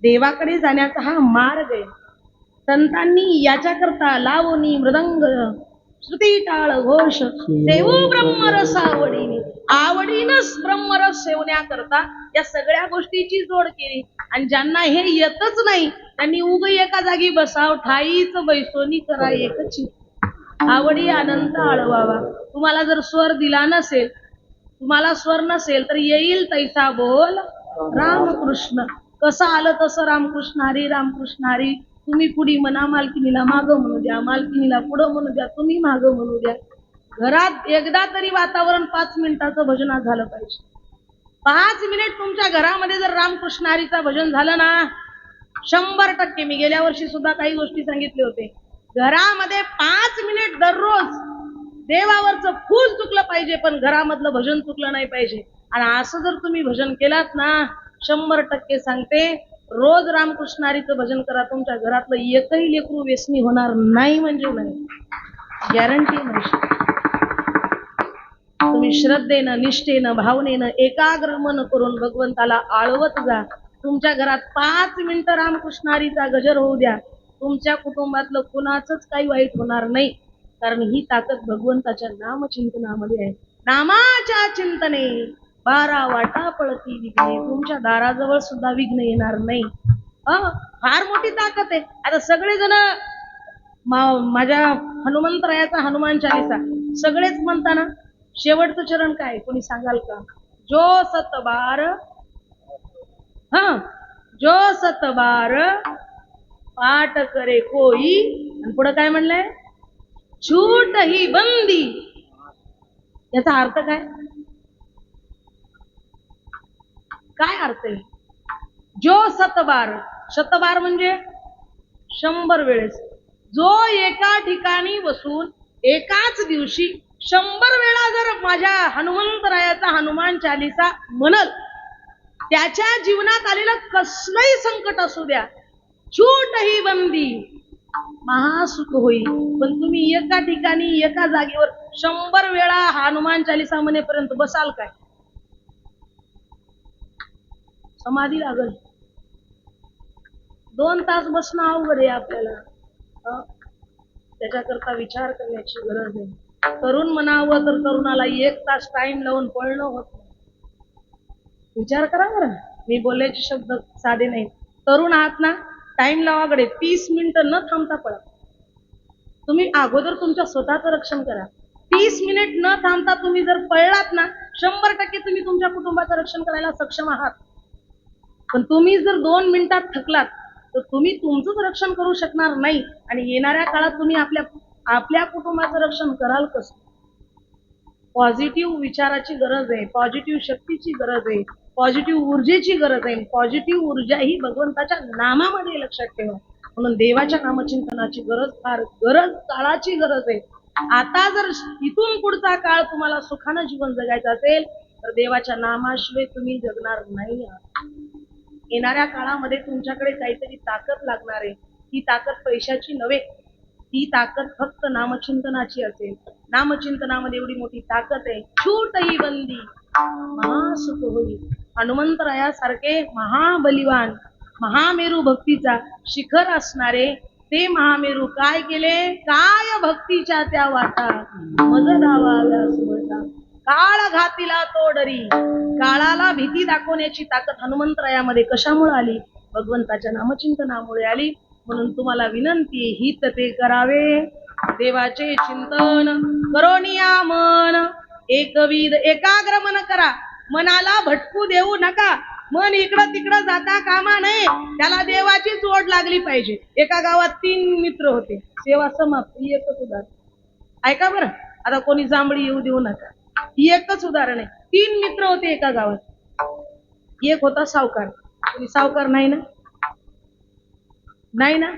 Speaker 1: देवाकडे जाण्याचा हा मार्ग आहे. संतांनी याच्याकरता लावणी मृदंग श्रुती टाळ घोष देऊ ब्रह्मरस आवडीने, आवडीनच ब्रह्मरस सेवण्याकरता या सगळ्या गोष्टीची जोड केली. आणि ज्यांना हे येतच नाही त्यांनी उग एका जागी बसाव, ठाईच बैसोनी करा एकची, आवडी अनंत आळवावा. तुम्हाला जर स्वर दिला नसेल, तुम्हाला स्वर नसेल तर येईल तैसा बोल रामकृष्ण. कसं आलं तसं रामकृष्ण हरी. तुम्ही पुढी म्हणा, मालकिनीला मागं म्हणू द्या, मालकिनीला पुढं म्हणू द्या, तुम्ही मागं म्हणू द्या. घरात एकदा तरी वातावरण 5 मिनिटाचं भजनात झालं पाहिजे. 5 मिनिट तुमच्या घरामध्ये जर रामकृष्ण हरीचा भजन झालं ना, 100%. मी गेल्या वर्षी सुद्धा काही गोष्टी सांगितले होते. घरामध्ये 5 मिनिट दररोज देवावरचं फूल चुकलं पाहिजे, पण घरामधलं भजन चुकलं नाही पाहिजे. आणि असं जर तुम्ही भजन केलात ना, 100% सांगते, रोज रामकृष्ण हरीचं भजन करा, तुमच्या घरातलं एकही लेकरू व्यसनी होणार नाही म्हणजे नाही, गॅरंटी नाही. तुम्ही श्रद्धेनं, निष्ठेनं, भावनेनं एकाग्र मन करून भगवंताला आळवत जा. तुमच्या घरात 5 मिनिटं रामकृष्ण हरीचा गजर होऊ द्या. तुमच्या कुटुंबातलं कुणाचंच काही वाईट होणार नाही, कारण ही ताकद भगवंताच्या नामचिंतनामध्ये आहे. नामाच्या चिंतने 12 वाटा पळती विघ्ने. तुमच्या दाराजवळ सुद्धा विघ्न येणार नाही. फार मोठी ताकद आहे. आता सगळेजण माझ्या हनुमंतरायाचा हनुमान चालीसा सगळेच म्हणताना शेवटचं चरण काय कोणी सांगाल का? जो सतबार पाठ करे कोई. आणि पुढे काय म्हणलंय? छूट ही बंदी. याचा अर्थ काय? काय अर्थ आहे? जो शतबार म्हणजे 100 वेळेस. जो एका ठिकाणी बसून एकाच दिवशी 100 वेळा जर माझ्या हनुमंतरायाचा हनुमान चालीसा म्हणल, त्याच्या जीवनात आलेलं कसलंही संकट असू द्या, छूट ही बंदी, महासुख होईल. पण तुम्ही एका ठिकाणी एका जागेवर 100 वेळा हनुमान चालीसा म्हणेपर्यंत बसाल काय? समाधी लागल. 2 तास बसणं अवघड आहे आपल्याला. त्याच्याकरता विचार करण्याची गरज आहे. तरुण म्हणावं तर तरुणाला 1 तास टाइम लावून पळणं होत नाही. विचार करा बरं. मी बोलायचे शब्द साधे नाही. तरुण आहात ना, टाइम लावाकडे 30 मिनिटं न थांबता पळा. तुम्ही अगोदर तुमच्या स्वतःचं रक्षण करा. 30 मिनिट न थांबता तुम्ही जर पळलात ना, 100% तुम्ही तुमच्या कुटुंबाचं रक्षण करायला सक्षम आहात. पण तुम्ही जर 2 मिनिटात थकलात तर तुम्ही तुमचंच रक्षण करू शकणार नाही. आणि येणाऱ्या काळात तुम्ही आपल्या कुटुंबाचं रक्षण कराल कसं? पॉझिटिव्ह विचाराची गरज आहे, पॉझिटिव्ह शक्तीची गरज आहे, पॉझिटिव्ह ऊर्जेची गरज आहे. पॉझिटिव्ह ऊर्जा ही भगवंताच्या नामामध्ये, लक्षात ठेवा. म्हणून देवाच्या नामचिंतनाची गरज काळाची गरज आहे. आता जर इथून पुढचा काळ तुम्हाला सुखानं जीवन जगायचं असेल तर देवाच्या नामाशिवाय तुम्ही जगणार नाही. येणाऱ्या काळामध्ये तुमच्याकडे काहीतरी ताकद लागणार आहे. ती ताकद पैशाची नव्हे, ती ताकद फक्त नामचिंतनाची असेल. नामचिंतनामध्ये एवढी मोठी ताकद आहे. छूट ही बंदी, महासुख होईल. हनुमंतरायासारखे महाबलिवान, महामेरू भक्तीचा शिखर असणारे ते महामेरू काय केले? काय भक्तीच्या त्या वाटा मज धावाव्या सुमता. काळ घातीला तो डरी. काळाला भीती दाखवण्याची ताकद हनुमंतरायामध्ये कशामुळे आली? भगवंताच्या नामचिंतनामुळे आली. म्हणून तुम्हाला विनंती, हित ते करावे देवाचे चिंतन करोनिया मन. एकविध एकाग्र मन करा. मनाला भटकू देऊ नका. मन इकडं तिकडं जाता कामा नये. त्याला देवाची जोड लागली पाहिजे. एका गावात 3 मित्र होते. सेवा समाप्ती. एकच उदाहरण ऐका बरं. आता कोणी जांभळी येऊ देऊ नका. ही एकच उदाहरण आहे. 3 मित्र होते एका गावात. एक होता सावकार. कोणी सावकार नाही ना? नाही ना?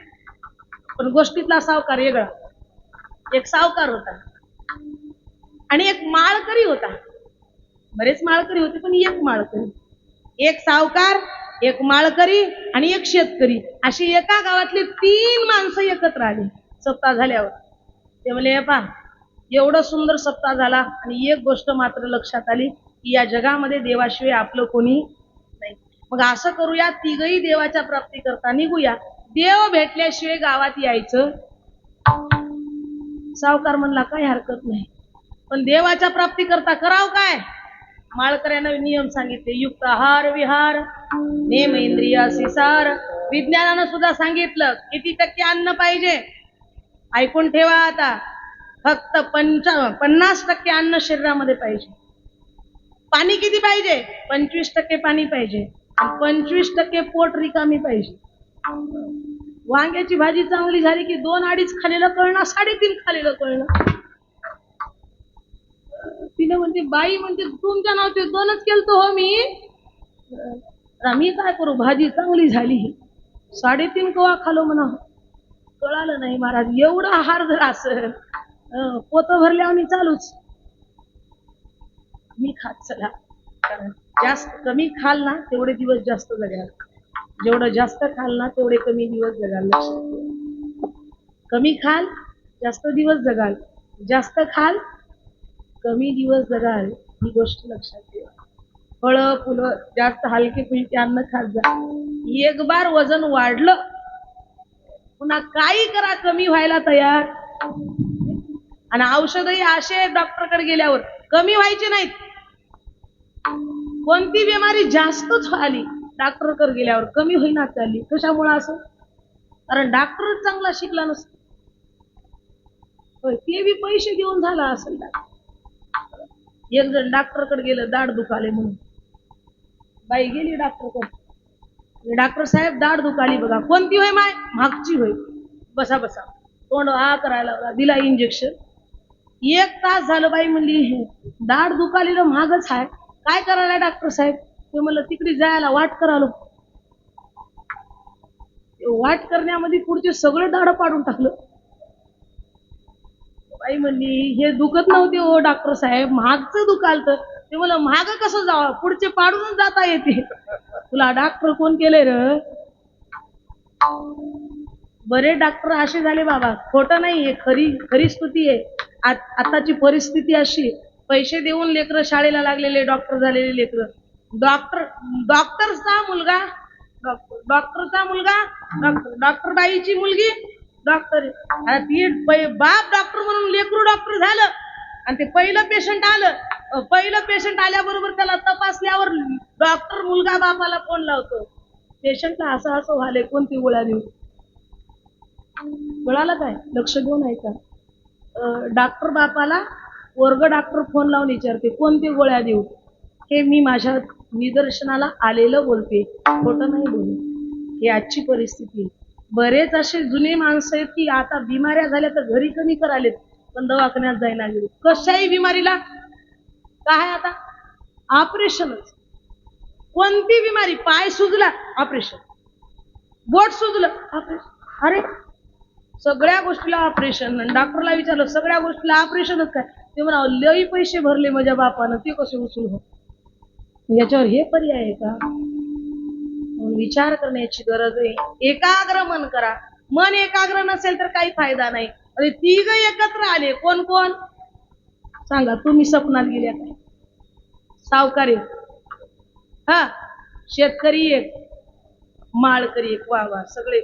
Speaker 1: पण गोष्टीतला सावकार वेगळा. एक सावकार होता आणि एक माळकरी होता. बरेच माळकरी होते पण एक माळकरी. एक सावकार, एक माळकरी आणि एक शेतकरी, अशी एका गावातली 3 माणसं एकत्र आली. सप्ताह झाल्यावर ते म्हणले, पा एवढं सुंदर सप्ताह झाला आणि एक गोष्ट मात्र लक्षात आली की या जगामध्ये देवाशिवाय आपलं कोणी नाही. मग असं करूया, तिघही देवाच्या प्राप्ती करता निघूया. देव भेटल्याशिवाय गावात यायचं. सावकार म्हणला काही हरकत नाही, पण देवाच्या प्राप्ती करता कराव काय? माळकऱ्यानं नियम सांगितले. युक्त आहार विहार, नेम इंद्रियासी सार. विज्ञानानं सुद्धा सांगितलं किती टक्के अन्न पाहिजे. ऐकून ठेवा आता. फक्त 50% अन्न शरीरामध्ये पाहिजे. पाणी किती पाहिजे? 25% पाणी पाहिजे. आणि 25% पोट रिकामी पाहिजे. वांग्याची भाजी चांगली झाली की 2-2.5 खालेलं कळणं, 3.5 खालेलं कळणं. तिने म्हणते, बाई म्हणते तुमच्या नावचे 2च केलतो हो मी. मी काय करू, भाजी चांगली झाली. 3.5 कवा खालो म्हणा, कळालं नाही महाराज. एवढा आहार जर असेल, पोत भरल्यावर चालूच. मी खात चला, कारण जास्त कमी खाल ना तेवढे दिवस जास्त जगाल, जेवढं जास्त खाल ना तेवढे कमी दिवस जगाल. लक्षात ठेवा. कमी खाल जास्त दिवस जगाल, जास्त खाल कमी दिवस जगाल. ही गोष्ट लक्षात ठेवा. फळं फुलं जास्त हलके फुलके अन्न खात जा. एक बार वजन वाढलं पुन्हा काही करा कमी व्हायला तयार. आणि औषधही असे डॉक्टरकडे गेल्यावर कमी व्हायचे नाहीत. कोणती बिमारी जास्तच आली डॉक्टरकडे गेल्यावर कमी होईना चालली. कशामुळे असं? कारण डॉक्टरच चांगला शिकला नसतो. ते बी पैसे देऊन झाला असेल. एक जण डॉक्टरकडे गेलं, दाढ दुखाले म्हणून. बाई गेली डॉक्टरकडे. डॉक्टर साहेब दाढ दुखाली बघा. कोणती होय माय? मागची होय. बसा बसा. तोंड आ करायला लागला, दिला इंजेक्शन. 1 तास झालं. बाई म्हणली दाढ दुखाली महागच आहे, काय करायला डॉक्टर साहेब? ते म्हणलं तिकडे जायला वाट करालो. वाट करण्यामध्ये पुढचे सगळे दाढ पाडून टाकलं. बाई म्हणली हे दुखत नव्हते हो डॉक्टर साहेब, महागचं दुखालत. ते म्हणलं महाग कसं जावं, पुढचे पाडूनच जाता येते. तुला डॉक्टर कोण केले र? बरे डॉक्टर असे झाले बाबा, खोटं नाहीये, खरी स्तुती आहे. आताची परिस्थिती अशी, पैसे देऊन लेकरं शाळेला लागलेले, डॉक्टर झालेले लेकरं. डॉक्टरचा मुलगा डॉक्टर, डॉक्टरचा मुलगा डॉक्टर, डॉक्टर बाईची मुलगी डॉक्टर. बाप डॉक्टर म्हणून लेकरू डॉक्टर झालं. आणि ते पहिलं पेशंट आल्याबरोबर त्याला तपासल्यावर डॉक्टर मुलगा बापाला फोन लावतो, पेशंटला असं असं व्हायलंय, कोणती गोळ्या देऊ? कळालं काय? लक्ष देऊन ऐका. डॉक्टर बापाला वर्ग डॉक्टर फोन लावून विचारते कोणती गोळ्या देऊ. हे मी माझ्या निदर्शनाला आलेलं बोलते, खोटं नाही बोलू. ही आजची परिस्थिती. बरेच असे जुने माणसं आहेत की आता बिमाऱ्या झाल्या तर घरी कमी करालेत, पण दवाखान्यात जायला गेले. कशाही बिमारीला काय आता ऑपरेशनच. कोणती बिमारी, पाय सुजला ऑपरेशन, बोट सुजलं ऑपरेशन. अरे सगळ्या गोष्टीला ऑपरेशन. डॉक्टरला विचारलं सगळ्या गोष्टीला ऑपरेशनच काय? ते म्हणा लई पैसे भरले माझ्या बापानं, ते कसे उचलू हो? याच्यावर हे पर्याय आहे का? विचार करण्याची गरज आहे. एकाग्र मन करा. मन एकाग्र नसेल तर काही फायदा नाही. अरे तिघ एकत्र आले, कोण कोण सांगा? तुम्ही स्वप्नात गेल्या काय? सावकार एक, हा शेतकरी एक, माळकरी एक. वा वा, सगळे.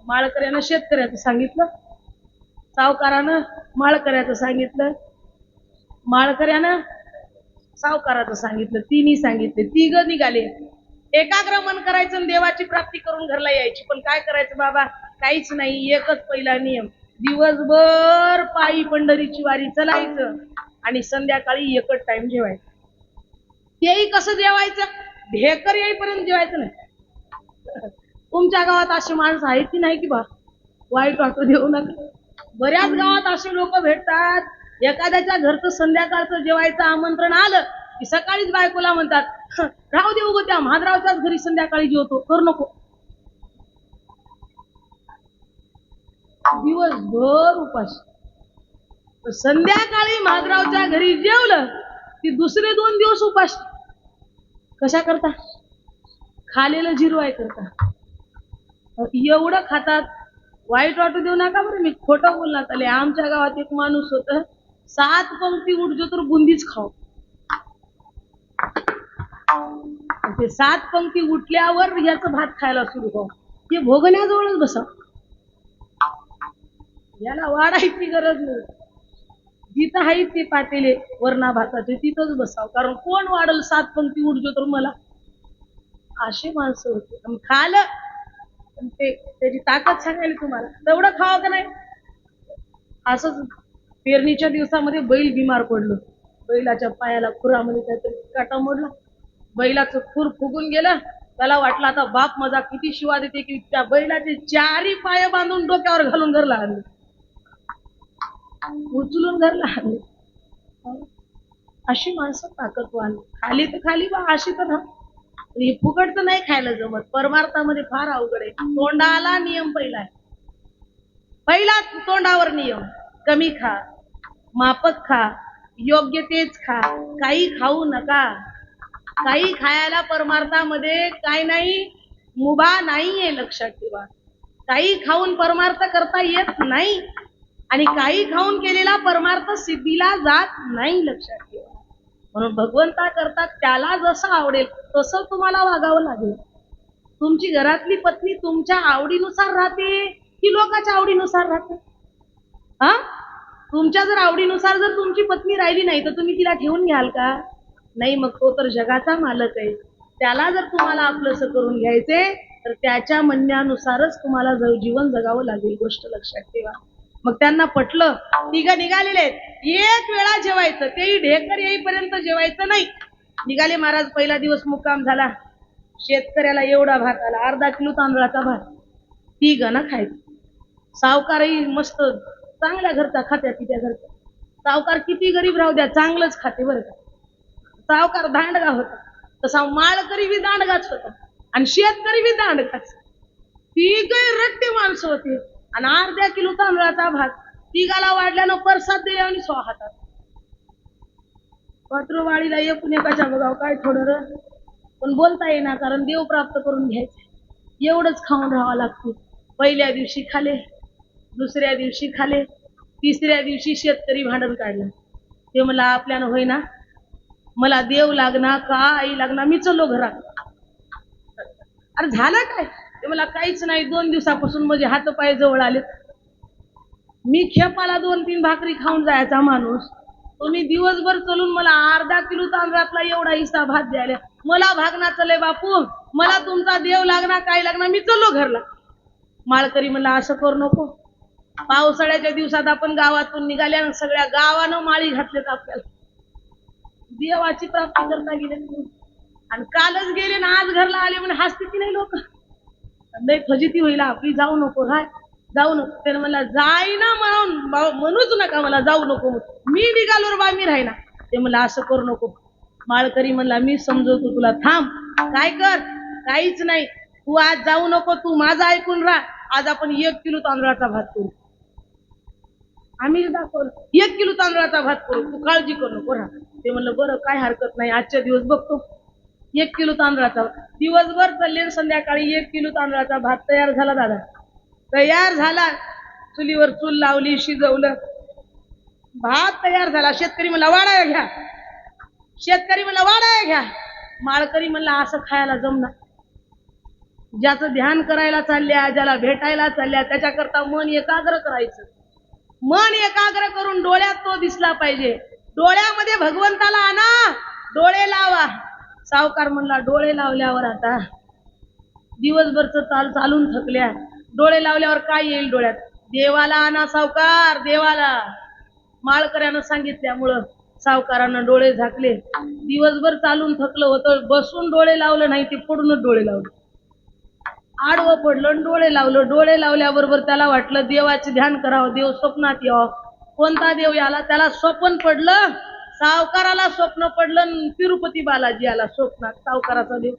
Speaker 1: माळकऱ्यानं शेतकऱ्याचं सांगितलं, सावकारानं माळकऱ्याचं सांगितलं, माळकऱ्यानं सावकाराचं सांगितलं. तिन्ही सांगितले. तिघ निघाले. एकाग्र मन करायचं आणि देवाची प्राप्ती करून घरला यायची. पण काय करायचं बाबा? काहीच नाही. एकच पहिला नियम, दिवसभर पायी पंढरीची वारी चलायचं आणि संध्याकाळी एकच टाइम जेवायचं. तेही कसं जेवायचं? ढेकर येईपर्यंत जेवायचं नाही. तुमच्या गावात अशी माणसं आहेत की नाही की बा? वाईट वाटू देऊ नका. बऱ्याच गावात असे लोक भेटतात, एखाद्याच्या घरचं संध्याकाळचं जेवायचं आमंत्रण आलं की सकाळीच बायकोला म्हणतात राहू दे उगं, त्या महादरावच्याच घरी संध्याकाळी जेवतो, करू नको. दिवसभर उपाशी. संध्याकाळी महादरावच्या घरी जेवलं की दुसरे 2 दिवस उपाशी. कशा करता? खालेलं जिरवाय करता. एवढं खातात. वाईट वाटू देऊ नका बरं, मी खोटं बोलणार आले. आमच्या गावात एक माणूस होत, 7 पंक्ती उठजो तर बुंदीच खाऊ. ते 7 पंक्ती उठल्यावर याचं भात खायला सुरू हो. ते भोगण्याजवळच बसा. याला वाढायची गरज नाही. जिथं आहेत ते पातेले वरणा भाताचे तिथंच बसाव, कारण कोण वाढल 7 पंक्ती उठजो तर मला. असे माणसं होते. खालं त्याची ताकद सांगायला तुम्हाला, तेवढं खावं का नाही? असंच पेरणीच्या दिवसामध्ये बैल बिमार पडलं. बैलाच्या पायाला खुरामध्ये काहीतरी काटा मोडला. बैलाचं खूर फुगून गेलं त्याला वाटलं आता बाप माझा किती शिवा देते की त्या बैलाचे चारी पाय बांधून डोक्यावर घालून घरला आणले, उचलून घरला आणले. अशी माणसं ताकदवान. खाली तर खाली बा, अशी तर ना. हे फुकट तर नाही खायला जमत. परमार्थामध्ये फार अवघड आहे. तोंडाला नियम पहिला आहे. पहिला तोंडावर नियम, कमी खा, मापक खा, योग्य तेच खा, काही खाऊ नका. काही खायला परमार्थामध्ये काय नाही, मुभा नाहीये, लक्षात ठेवा. काही खाऊन परमार्थ करता येत नाही आणि काही खाऊन केलेला परमार्थ सिद्धीला जात नाही, लक्षात ठेवा. म्हणून भगवंता करतात त्याला जसं आवडेल तसं तुम्हाला वागावं लागेल. तुमची घरातली पत्नी तुमच्या आवडीनुसार राहते की लोकांच्या आवडीनुसार राहते? हा, तुमच्या जर आवडीनुसार जर तुमची पत्नी राहिली नाही तर तुम्ही तिला ठेवून घ्याल का? नाही. मग तो तर जगाचा मालक आहे. त्याला जर तुम्हाला आपलंसं करून घ्यायचे तर त्याच्या म्हणण्यानुसारच तुम्हाला जीवन जगावं लागेल. गोष्ट लक्षात ठेवा. मग त्यांना पटलं. तिघं निघालेले आहेत. एक वेळा जेवायचं, तेही ढेकर येईपर्यंत जेवायचं नाही. निघाले महाराज. पहिला दिवस मुक्काम झाला. शेतकऱ्याला एवढा भात आला, अर्धा किलो तांदळाचा भात. तिघं ना खायचं. सावकारही मस्त चांगल्या घरचा खात्या तिच्या घरचा. सावकार किती गरीब राहू द्या चांगलंच खाते बरं का. सावकार दांडगा होता, तसा माळकरी बी दांडगाच होता आणि शेतकरी बी दांडगाच. तिघही रट्टे माणसं होते आणि अर्ध्या किलो तांदळाचा भात तिघाला वाढल्यानं परसाद दिले आणि सो हातात. पत्रवाळीला एकूण एकाच्या बघाव काय थोडं र, पण बोलता येईना कारण देव प्राप्त करून घ्यायचे. एवढंच खाऊन राहावं लागते. पहिल्या दिवशी खाले, दुसऱ्या दिवशी खाले, तिसऱ्या दिवशी शेतकरी भांडण काढलं. ते मला आपल्यानं होईना, मला देव लागणार का आई लागणार, मी चलो घरात. अरे झालं काय? ते मला काहीच नाही. 2 दिवसापासून माझे हात पाय जवळ आले. मी खेपाला 2-3 भाकरी खाऊन जायचा माणूस, तुम्ही दिवसभर चलून मला अर्धा किलो तांदळातला एवढा हिस्सा भात द्यायला. मला भागना चले बापू, मला तुमचा देव लागणार काय लागणार, मी चलो घरला. माळकरी म्हणला असं करू नको. पावसाळ्याच्या दिवसात आपण गावातून निघाल्या, सगळ्या गावानं माळी घातलेत आपल्याला. देवाची प्राप्ती करता गेले आणि कालच गेले ना आज घरला आले म्हणून हसते की नाही लोक. लय फजिती होईल आपली. जाऊ नको राय, जाऊ नको. त्यानं मला जाईना म्हणूच नका, मला जाऊ नको. मी निघालो बा, मी राहीना. ते मला असं करू नको. माळकरी म्हणला मी समजवतो तुला, थांब. काय कर, काहीच नाही. तू आज जाऊ नको, तू माझं ऐकून राहा. आज आपण 1 किलो तांदळाचा भात करू. आम्ही दाखवलं 1 किलो तांदळाचा भात करू, तू काळजी करू नको राहा. ते म्हणलं बरं काय हरकत नाही, आजच्या दिवस बघतो. 1 किलो तांदळाचा दिवसभर चालले. संध्याकाळी 1 किलो तांदळाचा भात तयार झाला. दादा तयार झाला. चुलीवर चूल लावली, शिजवलं, भात तयार झाला. शेतकरी म्हणला वाढाया घ्या. शेतकरी म्हणला वाढाया घ्या. माळकरी म्हणला असं खायला जमणार. ज्याचं ध्यान करायला चालल्या, ज्याला भेटायला चालल्या, त्याच्याकरता मन एकाग्र करायचं. मन एकाग्र करून डोळ्यात तो दिसला पाहिजे. डोळ्यामध्ये भगवंताला आणा, डोळे लावा. सावकार म्हणला डोळे लावल्यावर आता दिवसभरच चालून थकल्या, डोळे लावल्यावर काय येईल डोळ्यात? देवाला आणा सावकार, देवाला. माळकऱ्यानं सांगितल्यामुळं सावकारानं डोळे झाकले. दिवसभर चालून थकलं होतं, बसून डोळे लावलं नाही, ते पडूनच डोळे लावले. आडवं पडलं, डोळे लावलं. डोळे लावल्याबरोबर त्याला वाटलं देवाचे ध्यान करावं, देव स्वप्नात यावं. कोणता देव याला? त्याला स्वप्न पडलं. सावकाराला स्वप्न पडलं, तिरुपती बालाजी आला स्वप्नात. सावकाराचा देव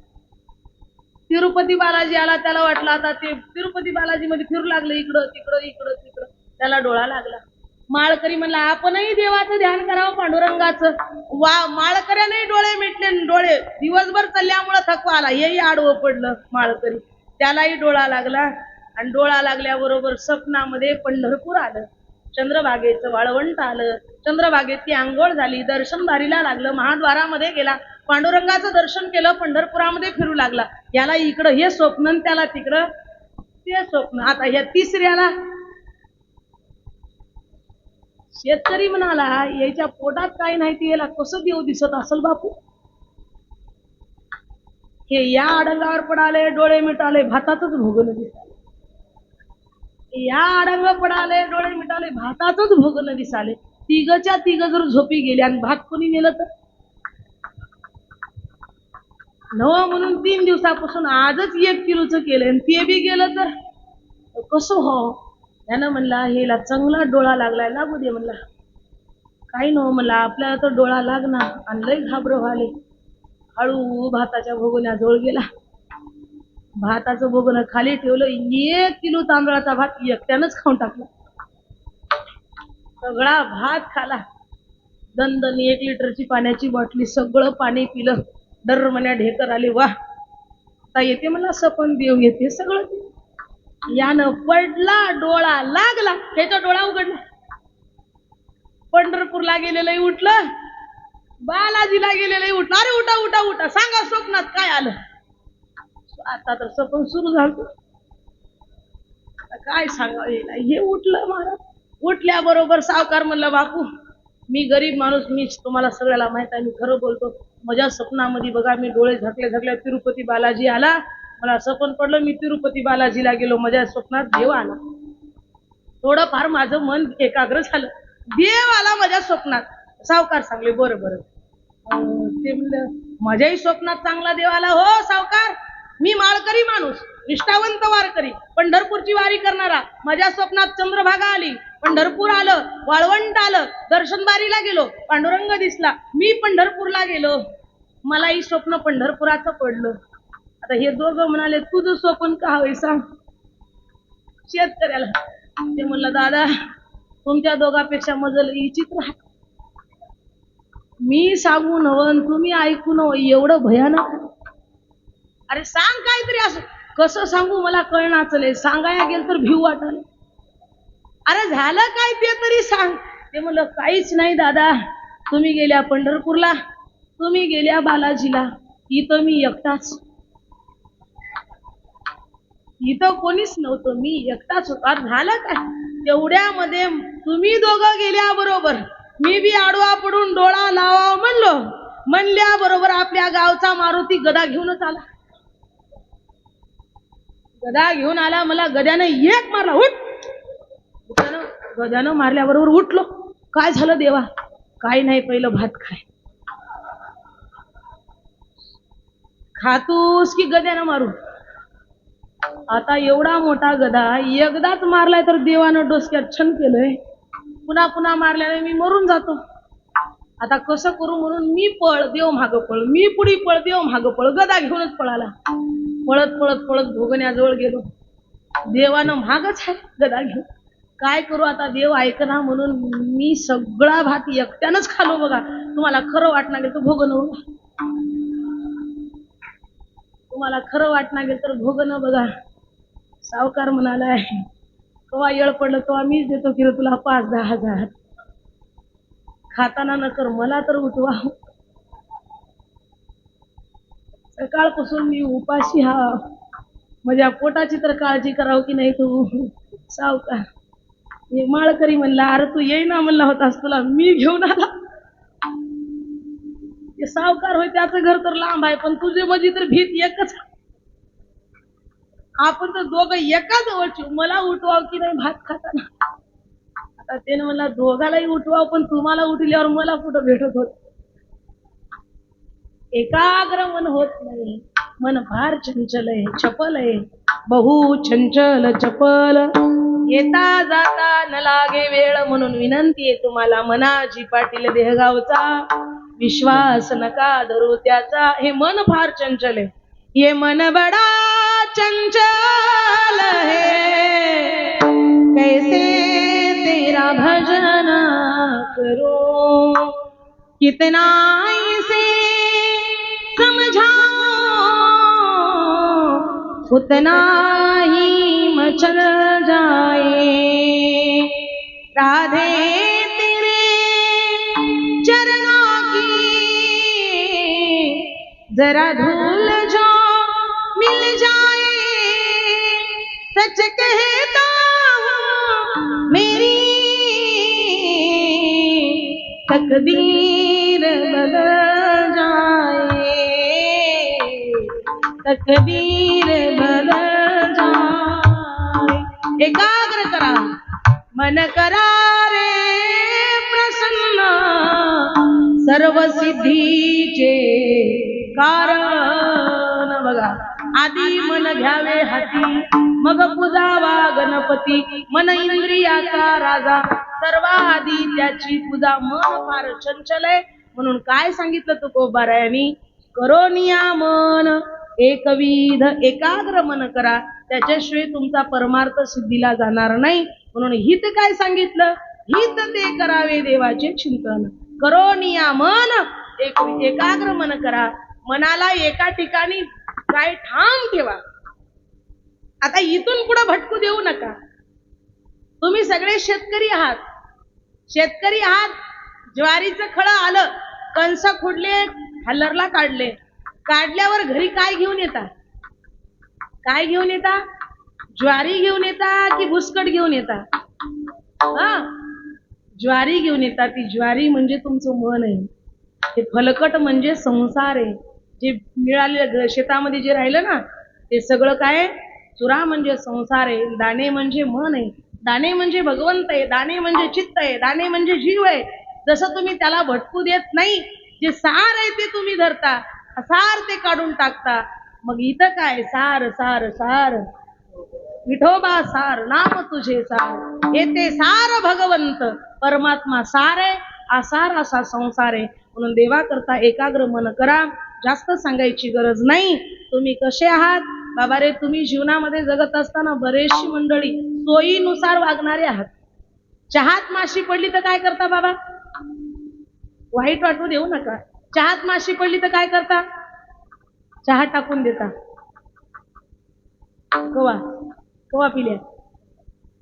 Speaker 1: तिरुपती बालाजी आला. त्याला वाटलं आता ते तिरुपती बालाजी मध्ये फिरू लागलं, इकडं तिकडं इकडं तिकडं. त्याला डोळा लागला. माळकरी म्हणला आपणही देवाचं ध्यान करावं, पांडुरंगाचं. माळकऱ्यानेही डोळे मिटले. डोळे दिवसभर चालल्यामुळं थकवा आला. हेही आडवं पडलं माळकरी. त्यालाही डोळा लागला आणि डोळा लागल्याबरोबर स्वप्नामध्ये पंढरपूर आलं. चंद्रभागेचं वाळवंट आलं. चंद्रभागेची आंघोळ झाली. दर्शनदारीला लागलं. महाद्वारामध्ये गेला. पांडुरंगाचं दर्शन केलं. पंढरपुरामध्ये फिरू लागला. याला इकडं हे स्वप्न, त्याला तिकडं ते स्वप्न. आता ह्या तिसऱ्याला शेतकरी म्हणाला याच्या पोटात काय नाही ते याला कसं देव दिसत असेल बापू. हे या अडंगावर पडाले, डोळे मिटाले, भातातच भोगलं दिसाले. या अडंग पडाले, डोळे मिटाले, भातातच भोगलं दिसाले. तिघच्या तिघ जर झोपी गेले आणि भात कोणी नेलं तर नवं म्हणून 3 दिवसापासून आजच 1 किलोचं केलंय आणि ते बी गेलं तर कसं हो. त्यानं म्हणला हेला चांगला डोळा लागलाय, लागू दे म्हणला. काही नव म्हणला, आपल्याला तो डोळा लागणार. आणि लय घाबरं व्हाले. हळू भाताच्या भोगोन्याजवळ गेला. भाताचं भोगोनं खाली ठेवलं. 1 किलो तांदळाचा भात एकट्यानंच खाऊन टाकला. सगळा भात खाला. दणदण 1 लिटरची पाण्याची बाटली सगळं पाणी पिलं. दरमण्या ढेकर आले. वा आता येते मला सपन देव येते सगळं. यानं पडला, डोळा लागला. त्याचा डोळा उघडला. पंढरपूरला गेलेलंही उठलं, बालाजीला गेलेलंही उठलं. अरे उठा उठा उठा, सांगा स्वप्नात काय आलं. आता तर स्वप्न सुरू झालं. काय सांगावं हे उठलं महाराज. उठल्याबरोबर सावकार म्हणलं, बापू मी गरीब माणूस, मी तुम्हाला सगळ्याला माहित आहे, मी खरं बोलतो. माझ्या स्वप्नामध्ये बघा मी डोळे झाकले झाकले तिरुपती बालाजी आला. मला स्वप्न पडलं मी तिरुपती बालाजीला गेलो. माझ्या स्वप्नात देव आला. थोडं फार माझं मन एकाग्र झालं. देव आला माझ्या स्वप्नात. सावकार सांगले बरं बरं. ते म्हणलं माझ्याही स्वप्नात चांगला देव आला. हो सावकार, मी माळकरी माणूस, निष्ठावंत वारकरी, पंढरपूरची वारी करणारा. माझ्या स्वप्नात चंद्रभागा आली, पंढरपूर आलं, वाळवंट आलं, दर्शन बारीला गेलो, पांडुरंग दिसला, मी पंढरपूरला गेलो. मलाही स्वप्न पंढरपुराचं पडलं. आता हे दोघं म्हणाले तुझं स्वप्न का हवंय सांग. शेतकऱ्याला ते म्हणलं दादा तुमच्या दोघांपेक्षा मजल विचित्र आहे. मी सांगू नवन तुम्ही ऐकू नव एवढं भयानक. अरे सांग काहीतरी असं. कसं सांगू मला कळणाचले. सांगायला गेल तर भिऊ वाटायला. अरे झालं काय ते तरी सांग. ते म्हणलं काहीच नाही दादा, तुम्ही गेल्या पंढरपूरला, तुम्ही गेल्या बालाजीला, इथं मी एकटाच. इथं कोणीच नव्हतं, मी एकटाच होता. झालं काय तेवढ्यामध्ये तुम्ही दोघं गेल्या बरोबर मी बी आडवा पडून डोळा लावा म्हणलो. म्हणल्या बरोबर आपल्या गावचा मारुती गदा घेऊनच आला. गदा घेऊन आला. मला गद्यानं एक मारला. उठ. गद्यानं मारल्याबरोबर उठलो. काय झालं देवा. काय नाही, पहिलं भात खाय. खातूस की गद्यानं मारू. आता एवढा मोठा गदा एकदाच मारलाय तर देवानं डोसक्यात छन केलंय. पुन्हा पुन्हा मारल्याने मी मरून जातो. आता कसं करू म्हणून मी पळ, देव माग पळ, मी पुढी पळ, देव माग पळ. गदा घेऊनच पळाला. पळत पळत पळत भोगण्याजवळ गेलो. देवानं मागच आहे गदा घेऊन. काय करू आता, देव ऐकना म्हणून मी सगळा भात एकट्यानंच खालो. बघा तुम्हाला खरं वाटणार गेलं तर भोगन बघा. तुम्हाला खरं वाटणार गेलं तर भोगन बघा. सावकार म्हणालाय कवा येळ पडलं तेव्हा मीच देतो की तुला 5-10 हजार. खाताना नकर मला तर उठवा. सकाळपासून मी उपाशी हा. माझ्या पोटाची तर काळजी करावं की नाही तू. सावकार हे माळकरी म्हणला अरे तू येईना म्हणला होतास, तुला मी घेऊन आला. ते सावकार होय त्याचं घर तर लांब आहे, पण तुझे माझी तर भीत एकच. आपण तर दोघं एका जवळची. मला उठवाव की नाही भात खाताना. आता त्याने मला दोघालाही उठवाव, पण तुम्हाला उठल्यावर मला कुठं भेटत होत. एकाग्र मन होत नाही. मन फार चंचल आहे, चपल आहे, बहु चंचल चपल. येता जाता न लागे वेळ, म्हणून विनंती आहे तुम्हाला मनाची पाटील देहगावचा. विश्वास नका धरू त्याचा. हे मन फार चंचल आहे. ये मन बड़ा चंचल है, कैसे तेरा भजन करो, कितना इसे समझाओ, उतना ही मचल जाए. राधे तेरे चरणों की जरा धूल जो मिल जाए, सच कहता हूँ मेरी तकदीर बदल जाए, तकदीर बदल जाए. एकाग्र करा मन करा रे प्रसन्न, सर्व सिद्धीचे कारण बघा. आधी मन घ्यावे हाती, मग पूजावा गणपती. मन इंद्रियाचा राजा, सर्वाआधी त्याची पूजा. मन फार चंचल आहे, म्हणून काय सांगितलं तुकोबारायांनी? करोनिया मन एकविध, एकाग्र मन करा, त्याच्याशिवाय तुमचा परमार्थ सिद्धीला जाणार नाही. म्हणून हित काय सांगितलं? हित ते करावे देवाचे चिंतन. करोनिया मन एकाग्र मन करा, मनाला एका ठिकाणी काय ठाम ठेवा. आता इथून पुढे भटकू देऊ नका. तुम्ही सगळे शेतकरी आहात, शेतकरी आहात. ज्वारीचं खळं आलं, कणस खुडले, हल्लरला काढले. काढल्यावर घरी काय घेऊन येता? काय घेऊन येता? ज्वारी घेऊन येता की भुसकट घेऊन येता? ज्वारी घेऊन येता. ती ज्वारी म्हणजे तुमचं मन आहे. ते फलकट म्हणजे संसार आहे. जे मिळाले शेतामध्ये जे राहिलं ना, ते सगळं काय? चुरा म्हणजे संसार आहे. दाणे म्हणजे मन आहे, दाणे म्हणजे भगवंत आहे, दाणे म्हणजे चित्त आहे, दाणे म्हणजे जीव आहे. जसं तुम्ही त्याला भटकू देत नाही, जे सार आहे ते तुम्ही धरता, सार ते काढून टाकता. मग इथं काय? सार सार सार, विठोबा सार, नाम तुझे सार. येते सार भगवंत, परमात्मा सार आहे, आसार असा संसार आहे. म्हणून देवा करता एकाग्र मन करा. जास्त सांगायची गरज नाही. तुम्ही कसे आहात बाबा रे? तुम्ही जीवनामध्ये जगत असताना बरेचशी मंडळी सोयीनुसार वागणारे आहात. चहात माशी पडली तर काय करता बाबा? वाईट वाटू देऊ नका. चहात माशी पडली तर काय करता? चहा टाकून देता. कवा कवा पिल्या?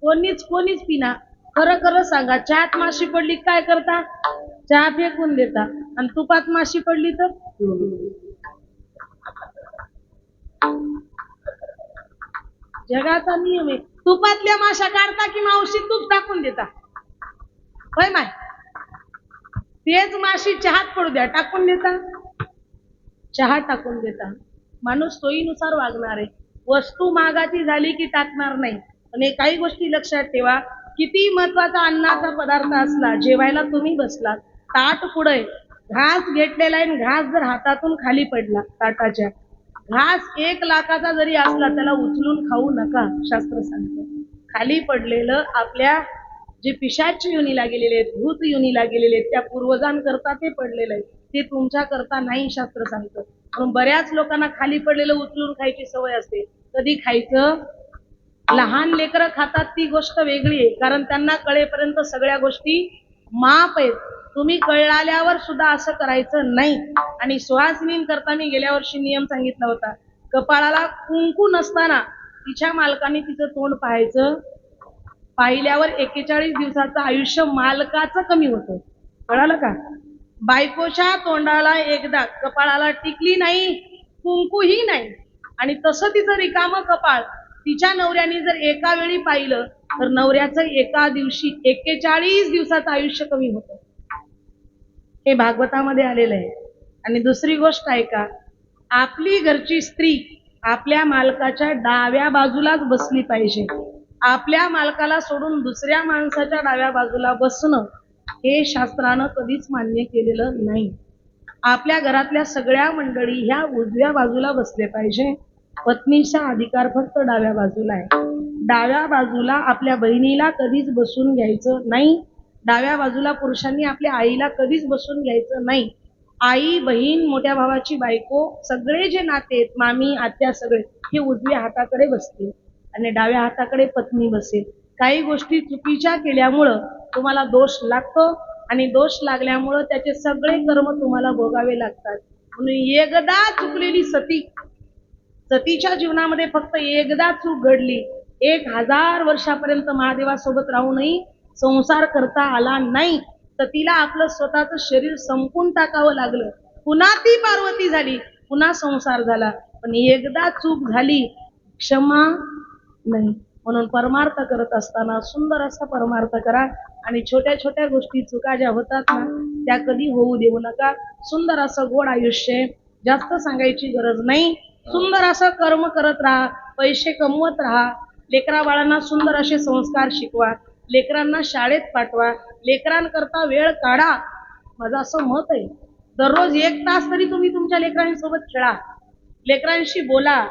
Speaker 1: कोणीच पिना. खरं खरं सांगा, चहात माशी पडली काय करता? चहा फेकून देता. आणि तुपात माशी पडली तर? जगाचा नियम आहे. तुपातल्या माशा काढता की मावशी तूप टाकून देता? होय माय. तेच माशी चहात पडू द्या, टाकून देता? चहा टाकून देता. माणूस सोयीनुसार वागणार आहे. वस्तू महागाची झाली की टाकणार नाही. आणि काही गोष्टी लक्षात ठेवा. किती महत्वाचा अन्नाचा पदार्थ असला, जेवायला तुम्ही बसलात, ताट पुढे, घास घेतलेला आहे, घास जर हातातून खाली पडला ताटाच्या, घास 1 लाखाचा जरी असला त्याला उचलून खाऊ नका. शास्त्र सांगतं खाली पडलेलं आपल्या जे पिशाच योनीला गेलेले आहेत, भूत योनीला गेलेले आहेत, त्या पूर्वजांकरता ते पडलेलं आहे, ते तुमच्या करता नाही. शास्त्र सांगतं. म्हणून बऱ्याच लोकांना खाली पडलेलं उचलून खायची सवय असते. कधी खायचं? लहान लेकरं खातात ती गोष्ट वेगळी आहे, कारण त्यांना कळेपर्यंत सगळ्या गोष्टी माप आहेत. तुम्ही कळाल्यावर सुद्धा असं करायचं नाही. आणि सुहासिनींकरता मी गेल्या वर्षी नियम सांगितला होता. कपाळाला कुंकू नसताना तिच्या मालकाने तिचं तोंड पाहायचं. पाहिल्यावर 41 दिवसाचं आयुष्य मालकाचं कमी होतं. कळालं का? बायकोच्या तोंडाला एकदा कपाळाला टिकली नाही, कुंकूही नाही, आणि तसं तिचं रिकामं कपाळ तिच्या नवऱ्याने जर एका वेळी पाहिलं तर नवऱ्याचं एका दिवशी 41 दिवसाचं आयुष्य कमी होतं. हे भागवतामध्ये आलेलं आहे. आणि दुसरी गोष्ट आहे का, आपली घरची स्त्री आपल्या मालकाच्या डाव्या बाजूलाच बसली पाहिजे. आपल्या मालकाला सोडून दुसऱ्या माणसाच्या डाव्या बाजूला बसणं हे शास्त्रानं कधीच मान्य केलेलं नाही. आपल्या घरातल्या सगळ्या मंडळी ह्या उजव्या बाजूला बसले पाहिजे. पत्नीचा अधिकार फक्त डाव्या बाजूला आहे. डाव्या बाजूला आपल्या बहिणीला कधीच बसून घ्यायचं नाही. डाव्या बाजूला पुरुषांनी आपल्या आईला कधीच बसून घ्यायचं नाही. आई, बहीण, मोठ्या भावाची बायको, सगळे जे नाते आहेत, मामी, आत्या, सगळे हे उजव्या हाताकडे बसतील आणि डाव्या हाताकडे पत्नी बसेल. काही गोष्टी चुकीच्या केल्यामुळं तुम्हाला दोष लागतो आणि दोष लागल्यामुळं त्याचे सगळे कर्म तुम्हाला भोगावे लागतात. म्हणून एकदा चुकलेली सतीच्या जीवनामध्ये फक्त एकदा चूक घडली. 1000 वर्षापर्यंत महादेवासोबत राहूनही संसार करता आला नाही. सतीला आपलं स्वतःचं शरीर संपून टाकावं लागलं. पुन्हा ती पार्वती झाली, पुन्हा संसार झाला. पण एकदा चूक झाली, क्षमा नाही. म्हणून परमार्थ करत असताना सुंदर असा परमार्थ करा. आणि छोट्या छोट्या गोष्टी चुका ज्या होतात ना, त्या कधी होऊ देऊ नका. सुंदर असं गोड आयुष्य, जास्त सांगायची गरज नाही. सुंदर असं कर्म करत राहा, पैसे कमवत राहा. लेकरा बाळांना सुंदर असे संस्कार शिकवा, लेकरांना शाळेत पाठवा, लेकरांकरता वेळ काढा. माझं असं मत आहे. दररोज 1 तास तरी तुम्ही तुमच्या लेकरांसोबत खेळा, लेकरांशी बोला,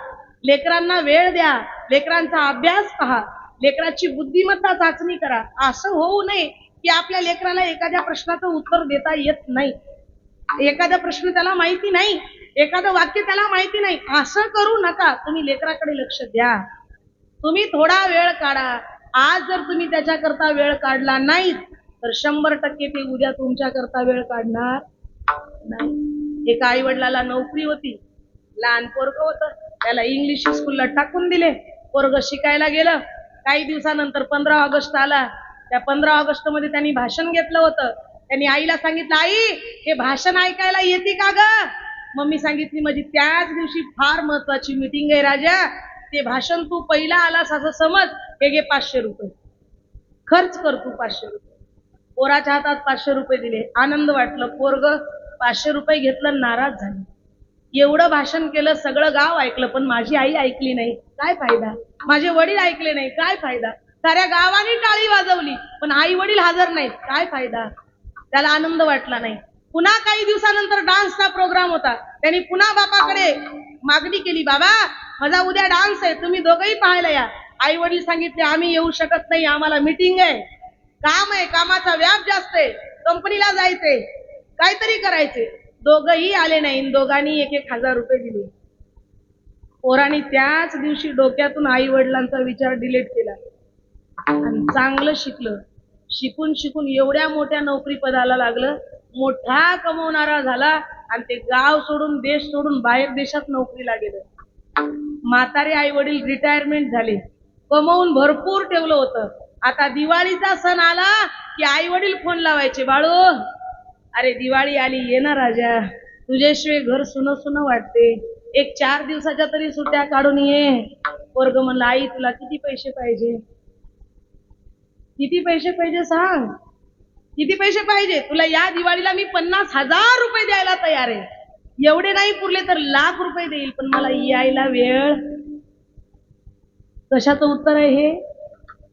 Speaker 1: लेकरांना वेळ द्या, लेकरांचा अभ्यास पहा, लेकराची बुद्धिमत्ता चाचणी करा. असं होऊ नये की आपल्या लेकराला एखाद्या प्रश्नाचं उत्तर देता येत नाही, एखादा प्रश्न त्याला माहिती नाही, एखादं वाक्य त्याला माहिती नाही. असं करू नका. तुम्ही लेकराकडे लक्ष द्या, तुम्ही थोडा वेळ काढा. आज जर तुम्ही त्याच्याकरता वेळ काढला नाही तर 100% ते उद्या तुमच्याकरता वेळ काढणार नाही. एका आई वडिलाला नोकरी होती, लहान पोरग होतं, त्याला इंग्लिश स्कूलला टाकून दिले. पोरग शिकायला गेलं. काही दिवसानंतर 15 ऑगस्ट आला. त्या 15 ऑगस्ट मध्ये त्यांनी भाषण घेतलं होतं. त्यांनी आईला सांगितलं, आई हे भाषण ऐकायला येते का ग? मम्मी सांगितली, म्हणजे त्याच दिवशी फार महत्वाची मीटिंग आहे राजा, ते भाषण तू पहिला आलास असं समज. हे घे 500 रुपये, खर्च कर तू 500 रुपये. पोराच्या हातात 500 रुपये दिले. आनंद वाटलं. पोरग 500 रुपये घेतलं, नाराज झाले. एवढं भाषण केलं, सगळं गाव ऐकलं, पण माझी आई ऐकली नाही, काय फायदा? माझे वडील ऐकले नाही, काय फायदा? साऱ्या गावाने टाळी वाजवली, पण आई वडील हजर नाहीत, काय फायदा? त्याला आनंद वाटला नाही. पुन्हा काही दिवसानंतर डान्सचा प्रोग्राम होता. त्यांनी पुन्हा बापाकडे मागणी केली, बाबा माझा उद्या डान्स आहे, तुम्ही दोघंही पाहायला या. आई वडील सांगितले, आम्ही येऊ शकत नाही, आम्हाला मीटिंग आहे, काम आहे, कामाचा व्याप जास्त आहे, कंपनीला जायचंय, काहीतरी करायचे. दोघंही आले नाही. दोघांनी 1,000 रुपये दिले. पोरांनी त्याच दिवशी डोक्यातून आई वडिलांचा विचार डिलीट केला आणि चांगलं शिकलं. शिकून शिकून एवढ्या मोठ्या नोकरी पदाला लागलं, मोठा कमवणारा झाला आणि ते गाव सोडून, देश सोडून बाहेर देशात नोकरीला गेलं. म्हातारे आई वडील रिटायरमेंट झाले, कमवून भरपूर ठेवलं होतं. आता दिवाळीचा सण आला की आई वडील फोन लावायचे, बाळू अरे दिवाळी आली, ये ना राजा, तुझ्याशिवाय घर सुन सुन वाटते, एक 4 दिवसाच्या तरी सुट्ट्या काढून ये. पोरग म्हणलं, आई तुला किती पैसे पाहिजे? किती पैसे पाहिजे सांग, किती पैसे पाहिजे तुला? या दिवाळीला मी 50,000 रुपये द्यायला तयार आहे. एवढे नाही पुरले तर लाख रुपये देईल, पण मला यायला वेळ. कशाचं उत्तर आहे हे?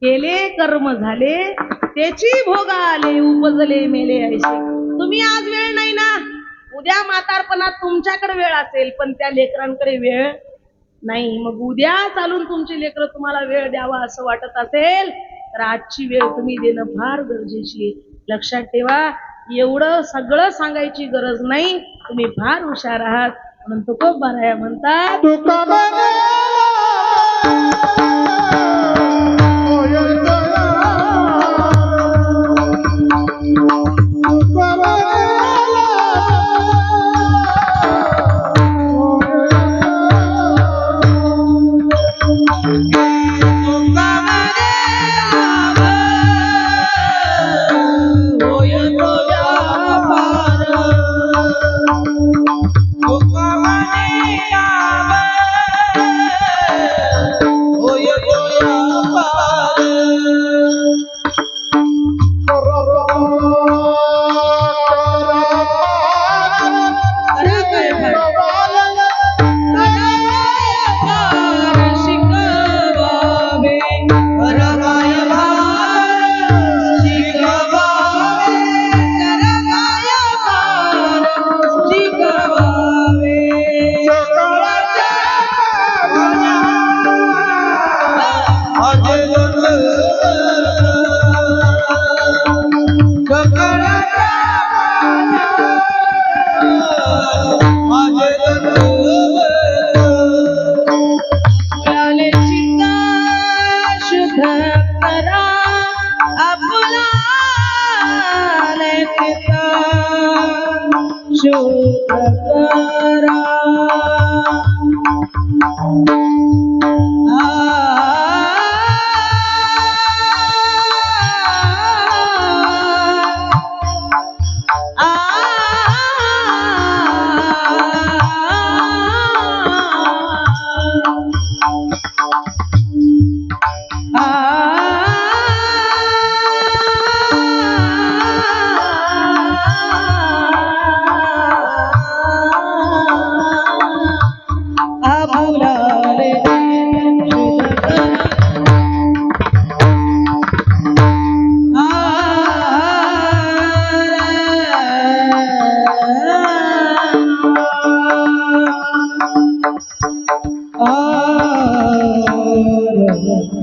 Speaker 1: केले कर्म झाले त्याची भोग आले, उपजले मेले ऐसे. तुम्ही आज वेळ नाही ना, उद्या म्हातारपणात तुमच्याकडे वेळ असेल, पण त्या लेकरांकडे वेळ नाही. मग उद्या चालून तुमची लेकरं तुम्हाला वेळ द्यावा असं वाटत असेल तर आजची वेळ तुम्ही देणं फार गरजेची आहे. लक्षात ठेवा, एवढं सगळं सांगायची गरज नाही, तुम्ही फार हुशार आहात. म्हणून तुकोबाराया म्हणतात,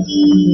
Speaker 3: Ah!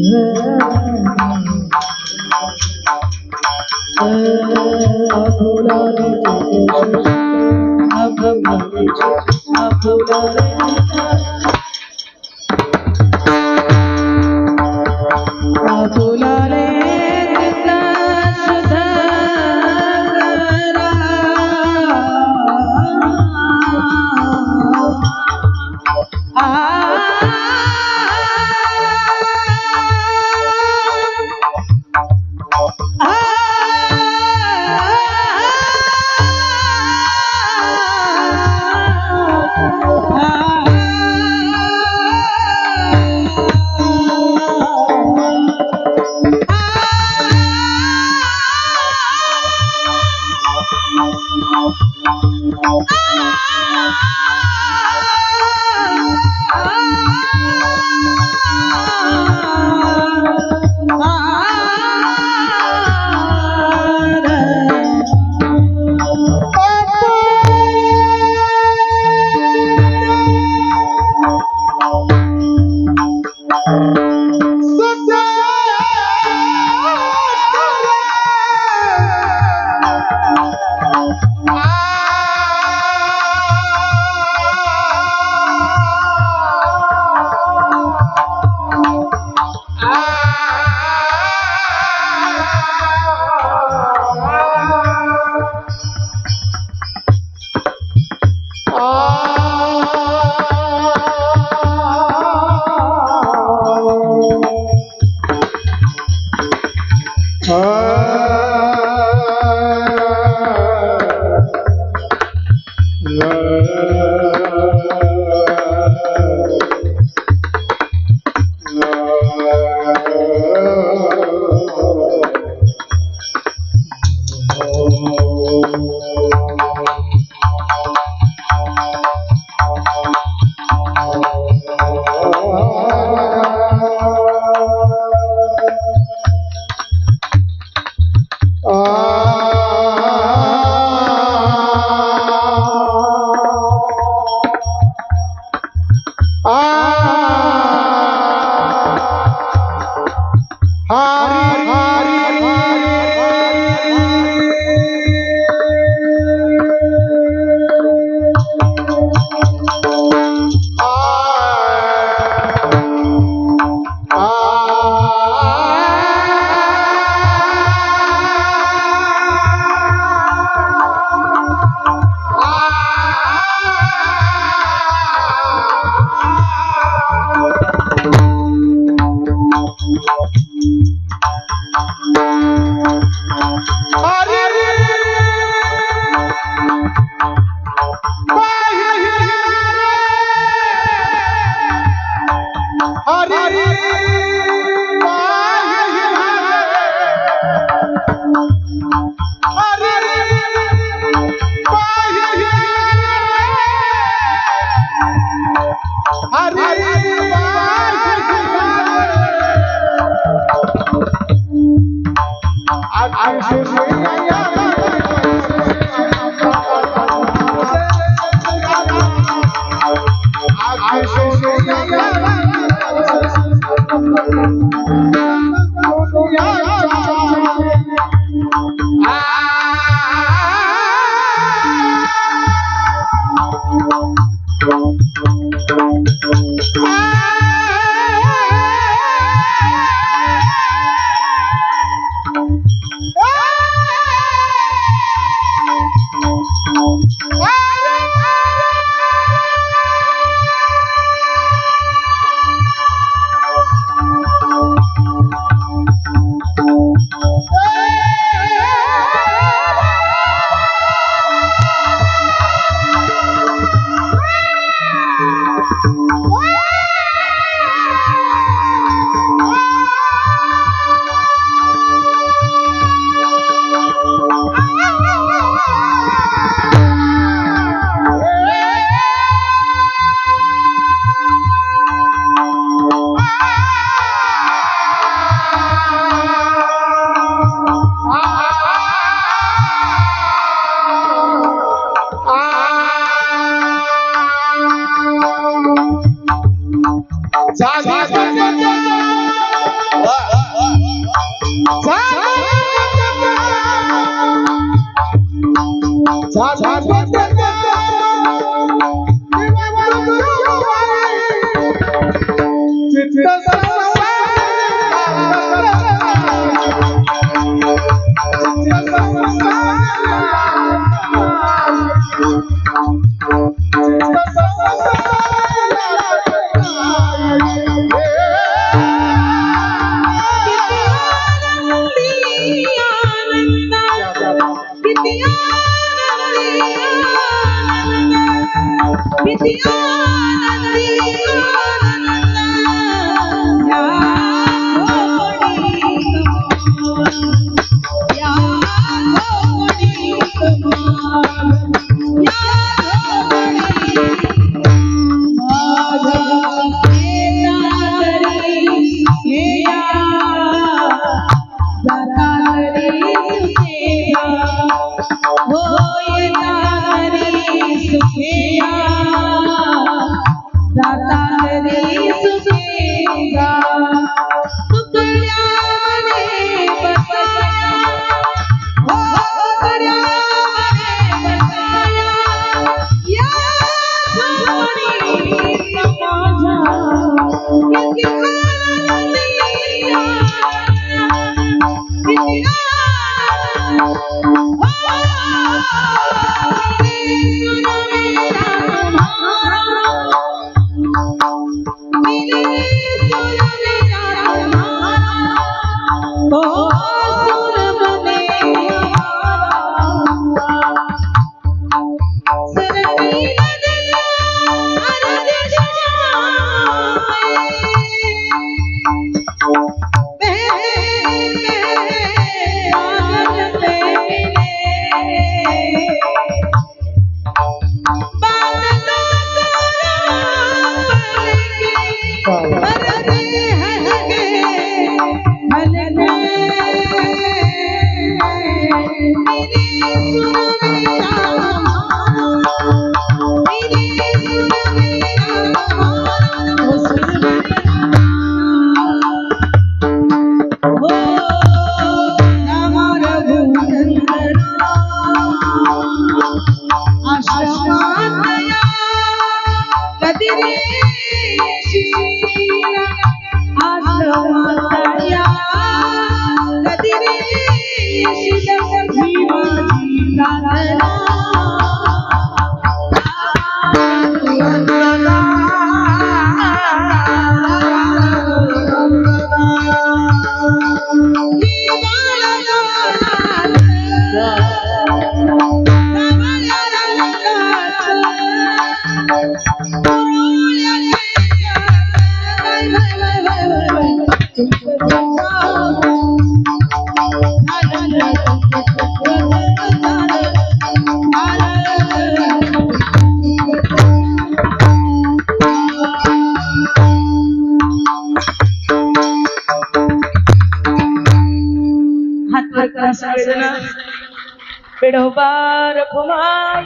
Speaker 1: पिढोबार घुमाई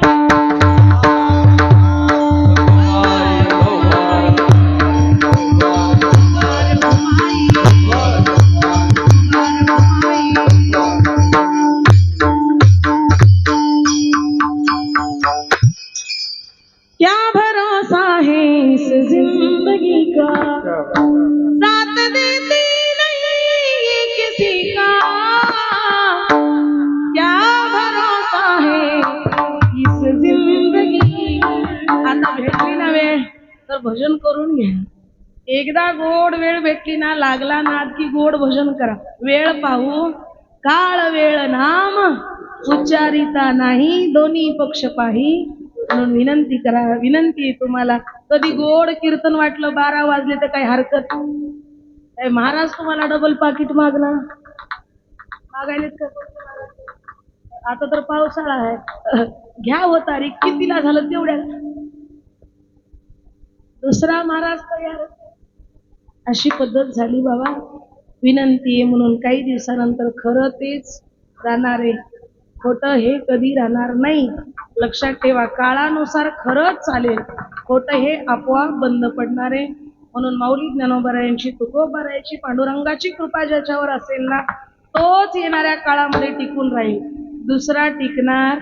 Speaker 1: क्या भरोसा है इस जिंदगी का, साथ देती नहीं किसी का। क्या भरोसा है इस जिंदगी। आता भेटली ना वेळ तर भजन करून घ्या. एकदा गोड वेळ भेटली ना, लागला नाद की गोड भजन करा. वेळ पाहू काळ वेळ नाम उच्चारिता नाही, दोन्ही पक्ष पाही म्हणून विनंती करा. विनंती आहे तुम्हाला. कधी गोड कीर्तन वाटलं 12 वाजले तर काही हरकत नाही. महाराज तुम्हाला डबल पाकिट मागला मागायलेत का? आता तर पावसाळा आहे, घ्या हो तारीख. कितीला झालं तेवढ्या. दुसरा महाराज तयार. अशी पद्धत झाली बाबा. विनंती आहे म्हणून काही दिवसानंतर खरं तेच राहणार आहे, खोटं हे कधी राहणार नाही. लक्षात ठेवा, काळानुसार खरंच चालेल, खोटं हे आपोआप बंद पडणार आहे. म्हणून माऊली ज्ञानोबारायांची, तुकोबारायांची, पांडुरंगाची कृपा ज्याच्यावर असेल ना, तोच येणाऱ्या काळामध्ये टिकून राहील. दुसरा टिकणार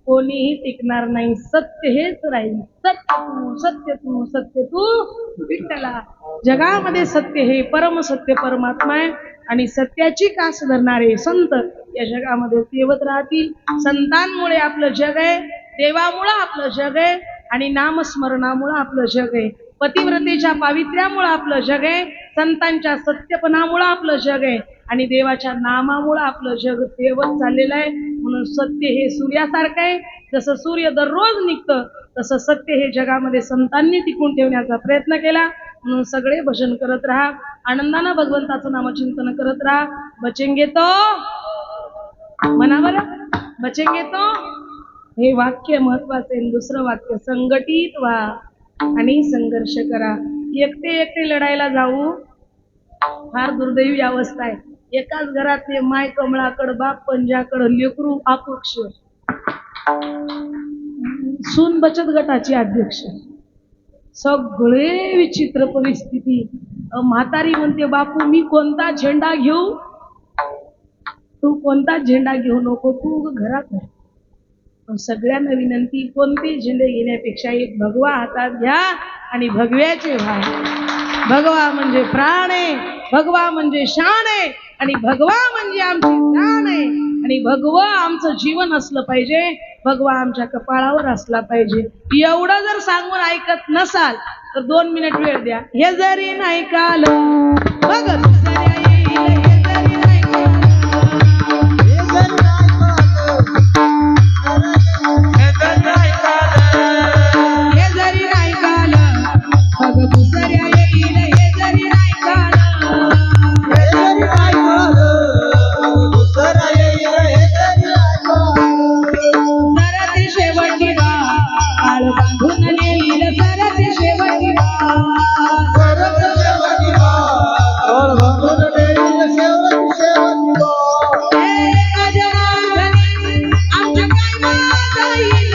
Speaker 1: कोणीही टिकणार नाही. सत्य हेच राहील. सत्य तू, सत्य तू, सत्य तू विठ्ठला. जगामध्ये सत्य हे परमसत्य परमात्मा आहे आणि सत्याची कास धरणारे संत या जगामध्ये तेवत राहतील. संतांमुळे आपलं जग आहे, देवामुळं आपलं जग आहे आणि नामस्मरणामुळं आपलं जग आहे. पतिव्रतेच्या पावित्र्यामुळं आपलं जग आहे, संतांच्या सत्यपणामुळं आपलं जग आहे आणि देवाच्या नामामुळं आपलं जग तेवत चाललेलं आहे. म्हणून सत्य हे सूर्यासारखं आहे. जसं सूर्य दररोज निघतं तसं सत्य हे जगामध्ये संतांनी टिकून ठेवण्याचा प्रयत्न केला. म्हणून सगळे भजन करत राहा, आनंदानं भगवंताचं नामचिंतन करत राहा. बचेंगे तो म्हणा बरं, बचेंगे तो हे वाक्य महत्वाचं आहे. दुसरं वाक्य संघटित व्हा आणि संघर्ष करा. एकटे एकटे लढायला जाऊ फार दुर्दैवी अवस्था आहे. एकाच घरातले माय कमळाकड, बाप पंजाकड, लेकरू अपक्ष, सून बचत गटाची अध्यक्ष. सगळे विचित्र परिस्थिती. म्हातारी म्हणते बापू मी कोणता झेंडा घेऊ? तू कोणता झेंडा घेऊ नको, तू घरात आहे. सगळ्यांना विनंती, कोणते झेंडे घेण्यापेक्षा एक भगवा हातात घ्या आणि भगव्याचे व्हा. भगवा म्हणजे प्राण आहे, भगवा म्हणजे शान आहे आणि भगवा म्हणजे आमची जाण आहे आणि भगवा आमचं जीवन असलं पाहिजे. भगवा आमच्या कपाळावर असला पाहिजे. एवढं जर सांगून ऐकत नसाल तर 2 मिनिट वेळ द्या. हे जरी नाही काल बघ दुसऱ्या येईल, हे जरी नाही काल,
Speaker 3: हे जरी नाही
Speaker 1: हे जरी नाही काल, बघ दुसऱ्या येईल, हे जरी नाही काल.
Speaker 3: हे जरी नाही दुसरा येईल, हे जरी नाही
Speaker 1: सरते शेवटी काळ बांधून नेईल, सरते शेवटी
Speaker 3: सरत शेवटी काळ बांधून नेईल, शेवटी शेवटी
Speaker 1: आमच्या काय माझा येईल.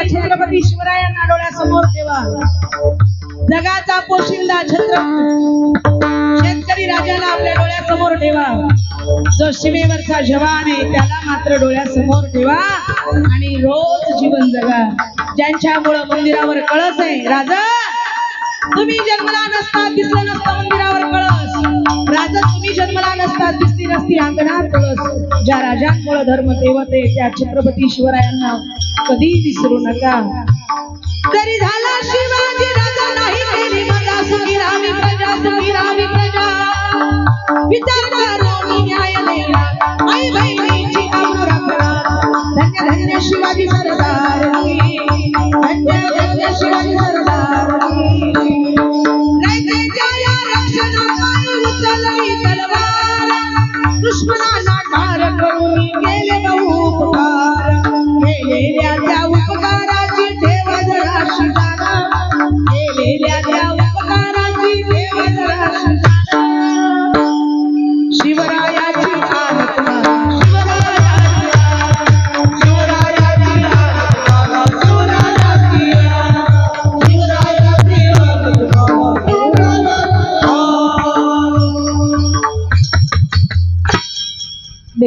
Speaker 1: छत्रपती शिवरायांना डोळ्यासमोर ठेवा. जगाचा पोशिंदा छत्रपती शेतकरी राजाला आपल्या डोळ्यासमोर ठेवा. जो सीमेवरचा जवान आहे त्याला मात्र डोळ्यासमोर ठेवा आणि रोज जीवन जगा. ज्यांच्यामुळं मंदिरावर कळस आहे, राजा तुम्ही जन्मला नसता दिसलं नसतं मंदिरावर कळस. राजा तुम्ही जन्मला नसता दिसली नसती अंगणात कळस. ज्या राजांमुळे धर्म तेवत आहे त्या छत्रपती शिवरायांना कधी विसरू नका. तरी झाला शिवाजी राजा नाही केली मजा, सुखी राहावी प्रजा, सुखी राहावी प्रजा. विचार करून न्याय देला, आई बहिणीची आबरू राखला. धन्य धन्य शिवाजी सरदार, धन्य धन्य शिवाजी सरदार. रयतेच्या या रक्षणापायी उचलली तलवार, दुश्मनाला ठार करून केले बहु उपकार. केलेल्या त्या उपकाराची ठेवा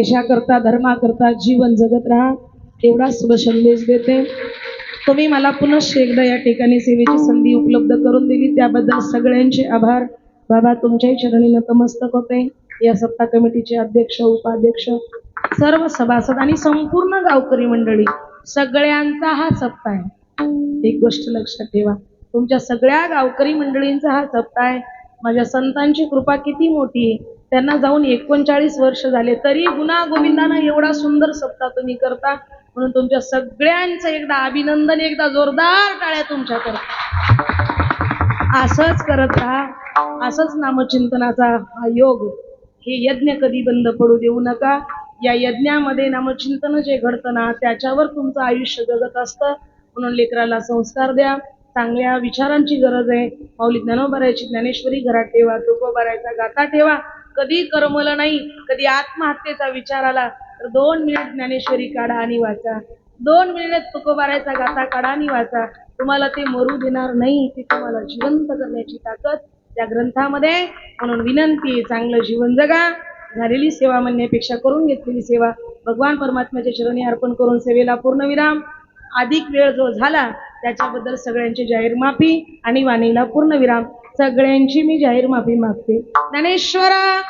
Speaker 1: देशाकरता धर्माकरता जीवन जगत राहा एवढा शुभ संदेश देते. तुम्ही मला पुनश्च एकदा या ठिकाणी सेवेची संधी उपलब्ध करून दिली त्याबद्दल सगळ्यांचे आभार. बाबा तुमच्याही चरणी नतमस्तक होते. या सप्ताह कमिटीचे अध्यक्ष उपाध्यक्ष सर्व सभासद आणि संपूर्ण गावकरी मंडळी सगळ्यांचा हा सप्ताह आहे. एक गोष्ट लक्षात ठेवा, तुमच्या सगळ्या गावकरी मंडळींचा हा सप्ताह आहे. माझ्या संतांची कृपा किती मोठी आहे. त्यांना जाऊन 39 वर्ष झाले तरी गुणा गोविंदानं एवढा सुंदर सप्ताह तुम्ही करता. म्हणून तुमच्या सगळ्यांचं एकदा अभिनंदन, एकदा जोरदार टाळ्या तुमच्याकरता. असंच करत राहा. असंच नामचिंतनाचा हा योग, हे यज्ञ कधी बंद पडू देऊ नका. या यज्ञामध्ये नामचिंतन जे घडतं ना त्याच्यावर तुमचं आयुष्य जगत असतं. म्हणून लेकराला संस्कार द्या. चांगल्या विचारांची गरज आहे. माऊली ज्ञानोबारायची ज्ञानेश्वरी घरात ठेवा. तुकोबारायचा गाथा ठेवा. कधी करमलं नाही, कधी आत्महत्येचा विचार आला तर 2 मिनिट ज्ञानेश्वरी काढा आणि वाचा. 2 मिनिट तुकोबारायचा गाथा काढा आणि वाचा. तुम्हाला ते मरू देणार नाही, ते तुम्हाला जिवंत करण्याची ताकद त्या ग्रंथामध्ये. म्हणून विनंती, चांगलं जीवन जगा. झालेली सेवा म्हणण्यापेक्षा करून घेतलेली सेवा भगवान परमात्म्याच्या चरणी अर्पण करून सेवेला पूर्णविराम. अधिक वेळ जो झाला त्याच्याबद्दल सगळ्यांची जाहीर माफी आणि वाणीला पूर्णविराम. सगळ्यांची मी जाहीर माफी मागते. ज्ञानेश्वरा